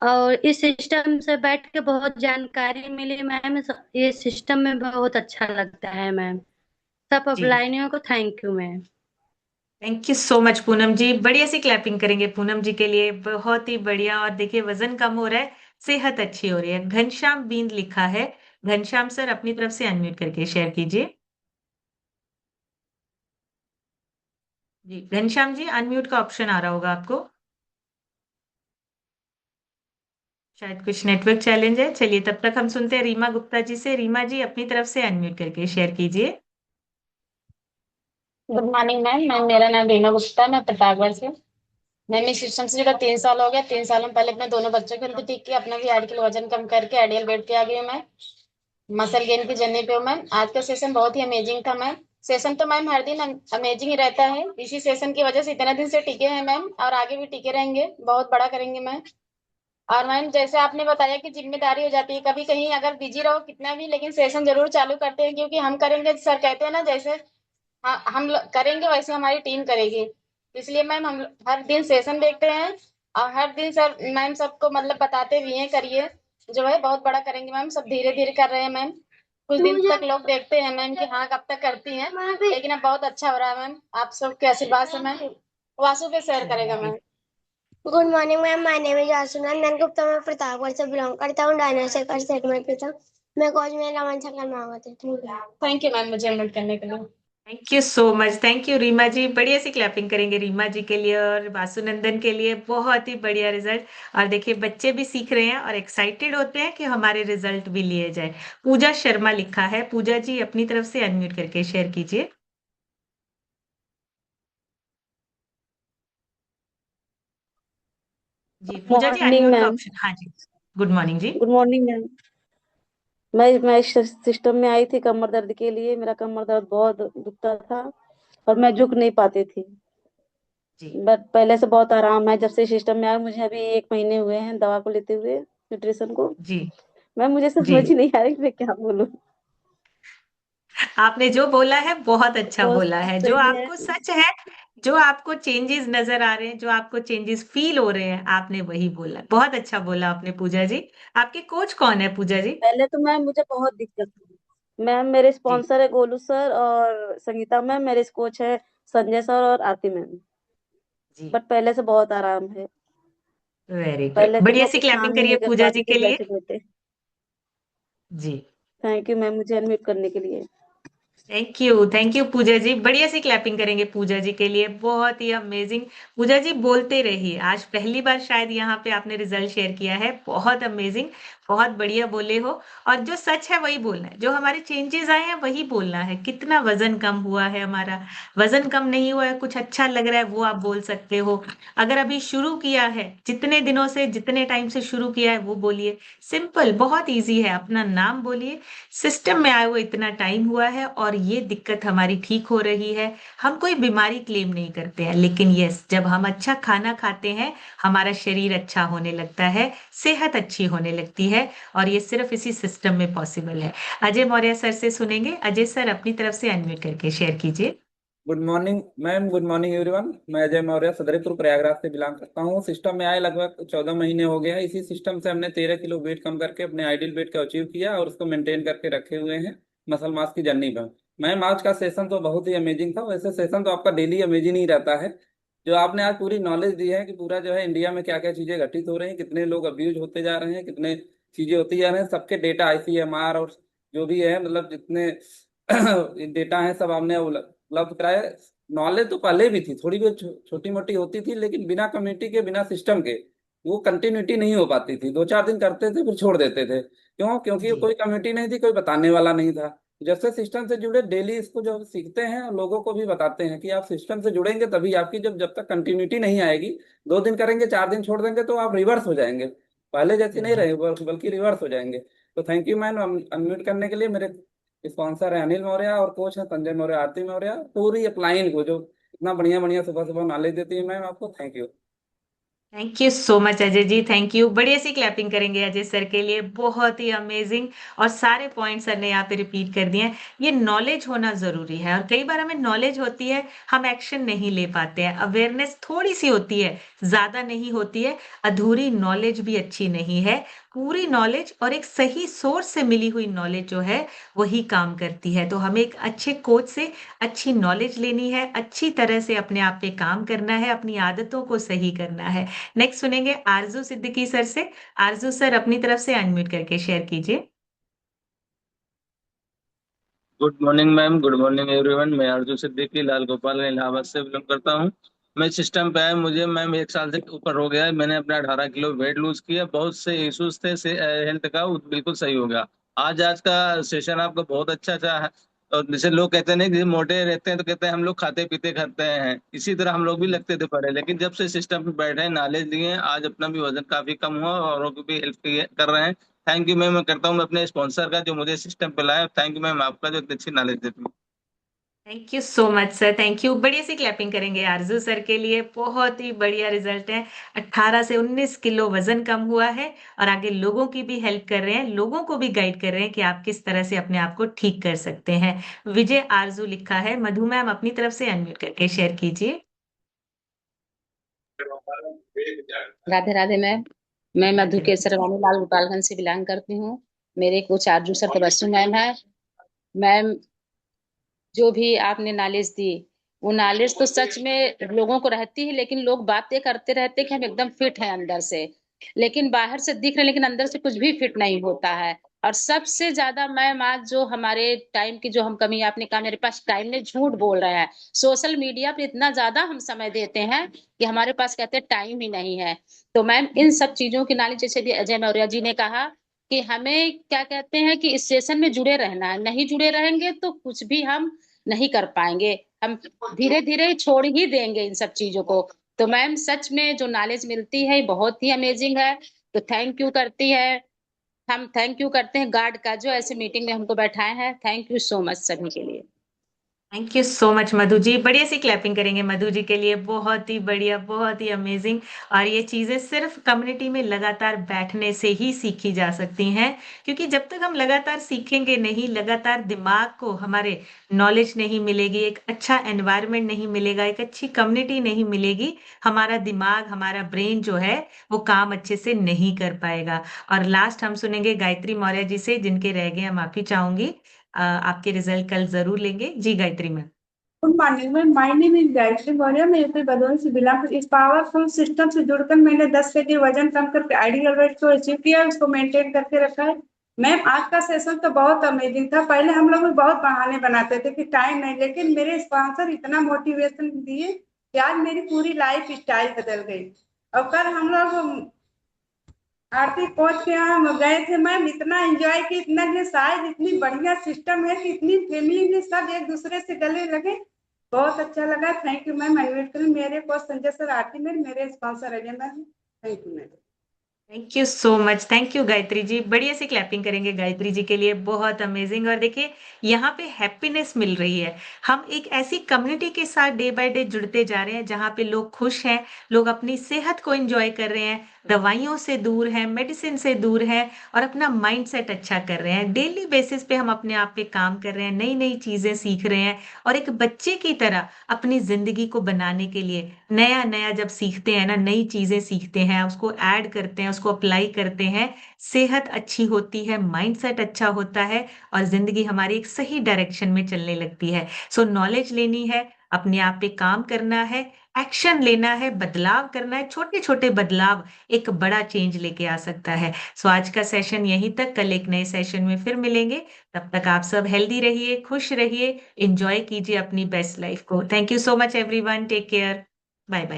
और इस सिस्टम से बैठ के बहुत जानकारी मिली मैम। ये सिस्टम में बहुत अच्छा लगता है मैम। सब जी। अपलाइनियों को thank you ma'am. Thank you so much Poonam ji. बढ़िया सी क्लैपिंग करेंगे पूनम जी के लिए। बहुत ही बढ़िया। और देखिए वजन कम हो रहा है, सेहत अच्छी हो रही है। घनश्याम बींद लिखा है। घनश्याम सर अपनी तरफ से अनम्यूट करके शेयर कीजिए। जी घनश्याम जी अनम्यूट का ऑप्शन आ रहा होगा आपको। शायद कुछ नेटवर्क चैलेंज है। चलिए तब तक हम सुनते हैं रीमा गुप्ता जी से। रीमा जी अपनी तरफ से अनम्यूट करके शेयर कीजिए। Good morning ma'am. मेरा नाम रीना गुप्ता है, मैं प्रतापगढ़ से। मैम इस सिस्टम से जुड़ा 3 साल हो गया। 3 साल में पहले अपने दोनों बच्चों को हेल्थ ठीक किया, अपना भी 8 किलो वजन कम करके आइडियल वेट पे आ गई हूँ मैं। मसल गेन की जर्नी पे हूँ मैम। आज का सेशन बहुत ही अमेजिंग था मैम। सेशन तो मैम हर दिन अमेजिंग ही रहता है। इसी सेशन की वजह से इतना दिन से टिके हैं मैम, और आगे भी टिके रहेंगे, बहुत बड़ा करेंगे मैम। और मैम जैसे आपने बताया कि जिम्मेदारी हो जाती है, कभी कहीं अगर बिजी रहो कितना भी, लेकिन सेशन जरूर चालू करते हैं, क्योंकि हम करेंगे, सर कहते हैं ना, जैसे हाँ हम लोग करेंगे वैसे हमारी टीम करेगी। इसलिए मैम हम हर दिन सेशन देखते हैं, और हर दिन सर मैम सबको मतलब बताते भी हैं करिए, जो है बहुत बड़ा करेंगे मैम। सब धीरे धीरे कर रहे हैं मैम। कुछ दिन तक लोग देखते हैं मैम कि हाँ कब तक करती हैं, लेकिन अब बहुत अच्छा हो रहा है मैम, आप सबके आशीर्वाद से मैम। वासु पे शेयर करेगा ma'am. Good morning ma'am, my name is Asuna Nandan Gupta. मैं प्रतापगढ़ से बिलोंग करता हूँ, डायनासोर सेट में पे था। मैं कोच में रमन शंकर मांगती थी। थैंक यू मैम मुझे इनवाइट करने के लिए। Thank you so much. Thank you Reema ji. बढ़िया सी क्लैपिंग करेंगे रीमा जी के लिए और वासुनंदन के लिए। बहुत ही बढ़िया रिजल्ट। और देखिए बच्चे भी सीख रहे हैं और एक्साइटेड होते हैं कि हमारे रिजल्ट भी लिए जाए। पूजा शर्मा लिखा है। पूजा जी अपनी तरफ से अनम्यूट करके शेयर कीजिए। जी पूजा जी मॉर्निंग अनम्यूट का मैम। ऑप्शन। हाँ जी, गुड मॉर्निंग जी। Good morning ma'am. मैं इस सिस्टम में आई थी कमर दर्द के लिए। मेरा कमर दर्द बहुत दुखता था और मैं झुक नहीं पाती थी। जी बट पहले से बहुत आराम है जब से सिस्टम में आया। मुझे अभी 1 महीने हुए हैं दवा को लेते हुए, न्यूट्रिशन को। जी मैम मुझे जी। समझ ही नहीं आ रही मैं क्या बोलूं। आपने जो बोला है बहुत अच्छा बहुत बोला है। जो सही है। आपको सच है, जो आपको चेंजेस नजर आ रहे हैं, जो आपको चेंजेस फील हो रहे हैं, आपने वही बोला। बहुत अच्छा बोला आपने पूजा जी। आपके कोच कौन है पूजा जी? पहले तो मैम मुझे बहुत दिक्कत थी। मैम मेरे जी स्पॉन्सर है गोलू सर और संगीता मैम। मेरे कोच है संजय सर और आरती मैम। जी। बट पहले से बहुत आराम है। Very good. पहले तो बढ़िया मैं सी कुछ क्लैपिंग काम ही करिए नहीं कर पूजा जी पाती के थी लिए। बैठे बैठे। जी थैंक यू मैम मुझे अनम्यूट करने के लिए। थैंक यू पूजा जी। बढ़िया सी क्लैपिंग करेंगे पूजा जी के लिए। बहुत ही अमेजिंग। पूजा जी बोलते रहिए। आज पहली बार शायद यहाँ पे आपने रिजल्ट शेयर किया है। बहुत अमेजिंग। बहुत बढ़िया बोले हो। और जो सच है वही बोलना है, जो हमारे चेंजेस आए हैं वही बोलना है। कितना वजन कम हुआ है हमारा, वजन कम नहीं हुआ है, कुछ अच्छा लग रहा है वो आप बोल सकते हो। अगर अभी शुरू किया है, जितने दिनों से जितने टाइम से शुरू किया है वो बोलिए। सिंपल, बहुत इजी है, अपना नाम बोलिए। सिस्टम में आए हुए इतना टाइम हुआ है और ये दिक्कत हमारी ठीक हो रही है। हम कोई बीमारी क्लेम नहीं करते हैं, लेकिन यस, जब हम अच्छा खाना खाते हैं हमारा शरीर अच्छा होने लगता है, सेहत अच्छी होने लगती है, और ये सिर्फ इसी सिस्टम में पॉसिबल है। अजय मौर्य सर से सुनेंगे। अजय सर अपनी तरफ से अनम्यूट करके शेयर कीजिए। Good morning ma'am, good morning everyone. मैं अजय मौर्य सदरीपुर प्रयागराज से बिलोंग करता हूँ। सिस्टम में आए लगभग 14 महीने हो गया है। इसी सिस्टम से हमने 13 किलो वेट कम करके अपने आइडियल वेट को अचीव किया और उसको मेंटेन करके रखे हुए हैं मसल मास की जर्नी पर। मैम आज का सेशन तो बहुत ही अमेजिंग था। वैसे सेशन तो आपका डेली अमेजिंग ही रहता है। जो आपने आज पूरी नॉलेज दी है कि पूरा जो है इंडिया में क्या क्या चीज़ें घटित हो रही हैं, कितने लोग अब्यूज होते जा रहे हैं, कितने चीज़ें होती जा रही हैं, सबके डेटा ICMR और जो भी है मतलब जितने डेटा हैं सब आपने उपलब्ध कराया। नॉलेज तो पहले भी थी, थोड़ी बहुत छोटी मोटी होती थी, लेकिन बिना कम्युनिटी के बिना सिस्टम के वो कंटिन्यूटी नहीं हो पाती थी। 2-4 दिन करते थे फिर छोड़ देते थे। क्यों? क्योंकि जी। कोई कम्युनिटी नहीं थी, कोई बताने वाला नहीं था। जब से सिस्टम से जुड़े डेली इसको जब सीखते हैं और लोगों को भी बताते हैं कि आप सिस्टम से जुड़ेंगे तभी आपकी जब तक कंटिन्यूटी नहीं आएगी, 2 दिन करेंगे 4 दिन छोड़ देंगे तो आप रिवर्स हो जाएंगे, पहले जैसे नहीं रहे बल्कि रिवर्स हो जाएंगे। तो थैंक यू मैम अनम्यूट करने के लिए। मेरे स्पॉन्सर है अनिल मौर्य और कोच है संजय मौर्य, आरती मौर्य, पूरी अपलाइन को जो इतना बढ़िया बढ़िया सुबह सुबह नॉलेज देती है मैम, आपको thank you. Thank you so much Ajay ji, thank you. बढ़िया सी क्लैपिंग करेंगे अजय सर के लिए, बहुत ही अमेजिंग। और सारे पॉइंट सर ने यहाँ पे रिपीट कर दिए हैं। ये नॉलेज होना जरूरी है, और कई बार हमें नॉलेज होती है, हम एक्शन नहीं ले पाते हैं। अवेयरनेस थोड़ी सी होती है, ज्यादा नहीं होती है। अधूरी नॉलेज भी अच्छी नहीं है। पूरी नॉलेज और एक सही सोर्स से मिली हुई नॉलेज जो है वही काम करती है। तो हमें एक अच्छे कोच से अच्छी नॉलेज लेनी है, अच्छी तरह से अपने आप पे काम करना है, अपनी आदतों को सही करना है। नेक्स्ट सुनेंगे आरजू सिद्दीकी सर से। आरजू सर अपनी तरफ से अनम्यूट करके शेयर कीजिए। Good morning ma'am, good morning everyone. मैं अर्जुन सिद्दीकी लाल गोपाल इलाहाबाद से बिलोंग करता हूँ। मैं सिस्टम पे आया, मुझे मैम 1 साल से ऊपर हो गया है। मैंने अपना 18 किलो वेट लूज किया। बहुत से इश्यूज थे हेल्थ का, वो बिल्कुल सही हो गया। आज का सेशन आपका बहुत अच्छा था। और जैसे लोग कहते हैं ना कि मोटे रहते हैं तो कहते हैं हम लोग खाते पीते करते हैं, इसी तरह हम लोग भी लगते थे पहले, लेकिन जब से सिस्टम पे बैठे हैं, नॉलेज लिए हैं, आज अपना भी वजन काफी कम हुआ और औरों को भी हेल्प कर रहे हैं। Thank you ma'am. मैं करता हूँ मैं अपने स्पॉन्सर का जो मुझे सिस्टम पे लाया। थैंक यू मैम आपका जो इतनी अच्छी नॉलेज देती है। Thank you so much sir, thank you. बढ़िया सी क्लैपिंग करेंगे आरजू सर के लिए, बहुत ही बढ़िया रिजल्ट है। 18 से 19 किलो वजन कम हुआ है, और आगे लोगों की भी हेल्प कर रहे हैं, लोगों को भी गाइड कर रहे हैं कि आप किस तरह से अपने आप को ठीक कर सकते हैं। विजय आरजू लिखा है। मधु मैम अपनी तरफ से अनम्यूट करके शेयर कीजिए। राधे राधे मैम। मैं मधु केसर रानी लाल गोपालगंज से बिलोंग करती हूँ। मेरे कोच आरजू सर तबस्सुम मैम है। मैम जो भी आपने नॉलेज दी, वो नॉलेज तो सच में लोगों को रहती है, लेकिन लोग बातें करते रहते कि हम एकदम फिट हैं अंदर से, लेकिन बाहर से दिख रहे लेकिन अंदर से कुछ भी फिट नहीं होता है। और सबसे ज्यादा मैम आज जो हमारे टाइम की जो हम कमी, आपने कहा मेरे पास टाइम नहीं, झूठ बोल रहे हैं। सोशल मीडिया पे इतना ज्यादा हम समय देते हैं कि हमारे पास कहते हैं टाइम ही नहीं है। तो मैम इन सब चीजों की नॉलेज, जैसे भी अजय मौर्य जी ने कहा कि हमें क्या कहते हैं कि इस सेशन में जुड़े रहना है, नहीं जुड़े रहेंगे तो कुछ भी हम नहीं कर पाएंगे, हम धीरे धीरे छोड़ ही देंगे इन सब चीजों को। तो मैम सच में जो नॉलेज मिलती है बहुत ही अमेजिंग है। तो थैंक यू करती है, हम थैंक यू करते हैं गार्ड का जो ऐसे मीटिंग में हमको बैठाए हैं। थैंक यू सो मच सभी के लिए। Thank you so much Madhu ji. बढ़िया सी क्लैपिंग करेंगे मधु जी के लिए, बहुत ही बढ़िया, बहुत ही अमेजिंग। और ये चीजें सिर्फ कम्युनिटी में लगातार बैठने से ही सीखी जा सकती हैं, क्योंकि जब तक हम लगातार सीखेंगे नहीं, लगातार दिमाग को हमारे नॉलेज नहीं मिलेगी, एक अच्छा एनवायरनमेंट नहीं मिलेगा, एक अच्छी कम्युनिटी नहीं मिलेगी, हमारा दिमाग, हमारा ब्रेन जो है वो काम अच्छे से नहीं कर पाएगा। और लास्ट हम सुनेंगे गायत्री मौर्य जी से, जिनके रह गए, हम माफी चाहूंगी। आपके रिजल्ट कल जरूर लेंगे जी, Gayatri ma'am. Good morning ma'am, my name is Gayatri Maurya. मैं यूपी भदोही से बिलोंग। इस पावरफुल सिस्टम से जुड़कर मैंने 10 केजी वजन कम करके आइडियल वेट को अचीव किया, उसको मेंटेन करके रखा है। मैम आज का सेशन तो बहुत अमेजिंग था। पहले हम लोग भी बहुत बहाने बनाते थे कि टाइम नहीं, लेकिन मेरे स्पॉन्सर इतना मोटिवेशन दिए कि आज मेरी पूरी लाइफ स्टाइल बदल गई। और कल हम लोग आरती कोच के यहाँ हम गए थे मैम, इतना एंजॉय की, इतना जो शायद इतनी बढ़िया सिस्टम है कि इतनी फैमिली में सब एक दूसरे से गले लगे, बहुत अच्छा लगा। Thank you ma'am. इनवाइट करें मेरे coach Sanjay sir, Aarti ma'am मेरे स्पॉन्सर है ma'am. Thank you ma'am. Thank you so much. Thank you Gayatri ji. बढ़िया से क्लैपिंग करेंगे गायत्री जी के लिए, बहुत अमेजिंग। और देखिए यहाँ पे हैप्पीनेस मिल रही है। हम एक ऐसी कम्युनिटी के साथ डे बाय डे जुड़ते जा रहे हैं जहाँ पे लोग खुश हैं, लोग अपनी सेहत को एंजॉय कर रहे हैं, दवाइयों से दूर हैं, मेडिसिन से दूर हैं, और अपना माइंड सेट अच्छा कर रहे हैं। डेली बेसिस पे हम अपने आप पे काम कर रहे हैं, नई नई चीजें सीख रहे हैं, और एक बच्चे की तरह अपनी जिंदगी को बनाने के लिए नया नया जब सीखते हैं ना, नई चीजें सीखते हैं, उसको ऐड करते हैं, उसको अप्लाई करते हैं, सेहत अच्छी होती है, माइंडसेट अच्छा होता है, और जिंदगी हमारी एक सही डायरेक्शन में चलने लगती है। सो नॉलेज लेनी है, अपने आप पे काम करना है, एक्शन लेना है, बदलाव करना है। छोटे छोटे बदलाव एक बड़ा चेंज लेके आ सकता है। सो आज का सेशन यहीं तक, कल एक नए सेशन में फिर मिलेंगे। तब तक आप सब हेल्दी रहिए, खुश रहिए, एंजॉय कीजिए अपनी बेस्ट लाइफ को। Thank you so much everyone, take care, bye bye.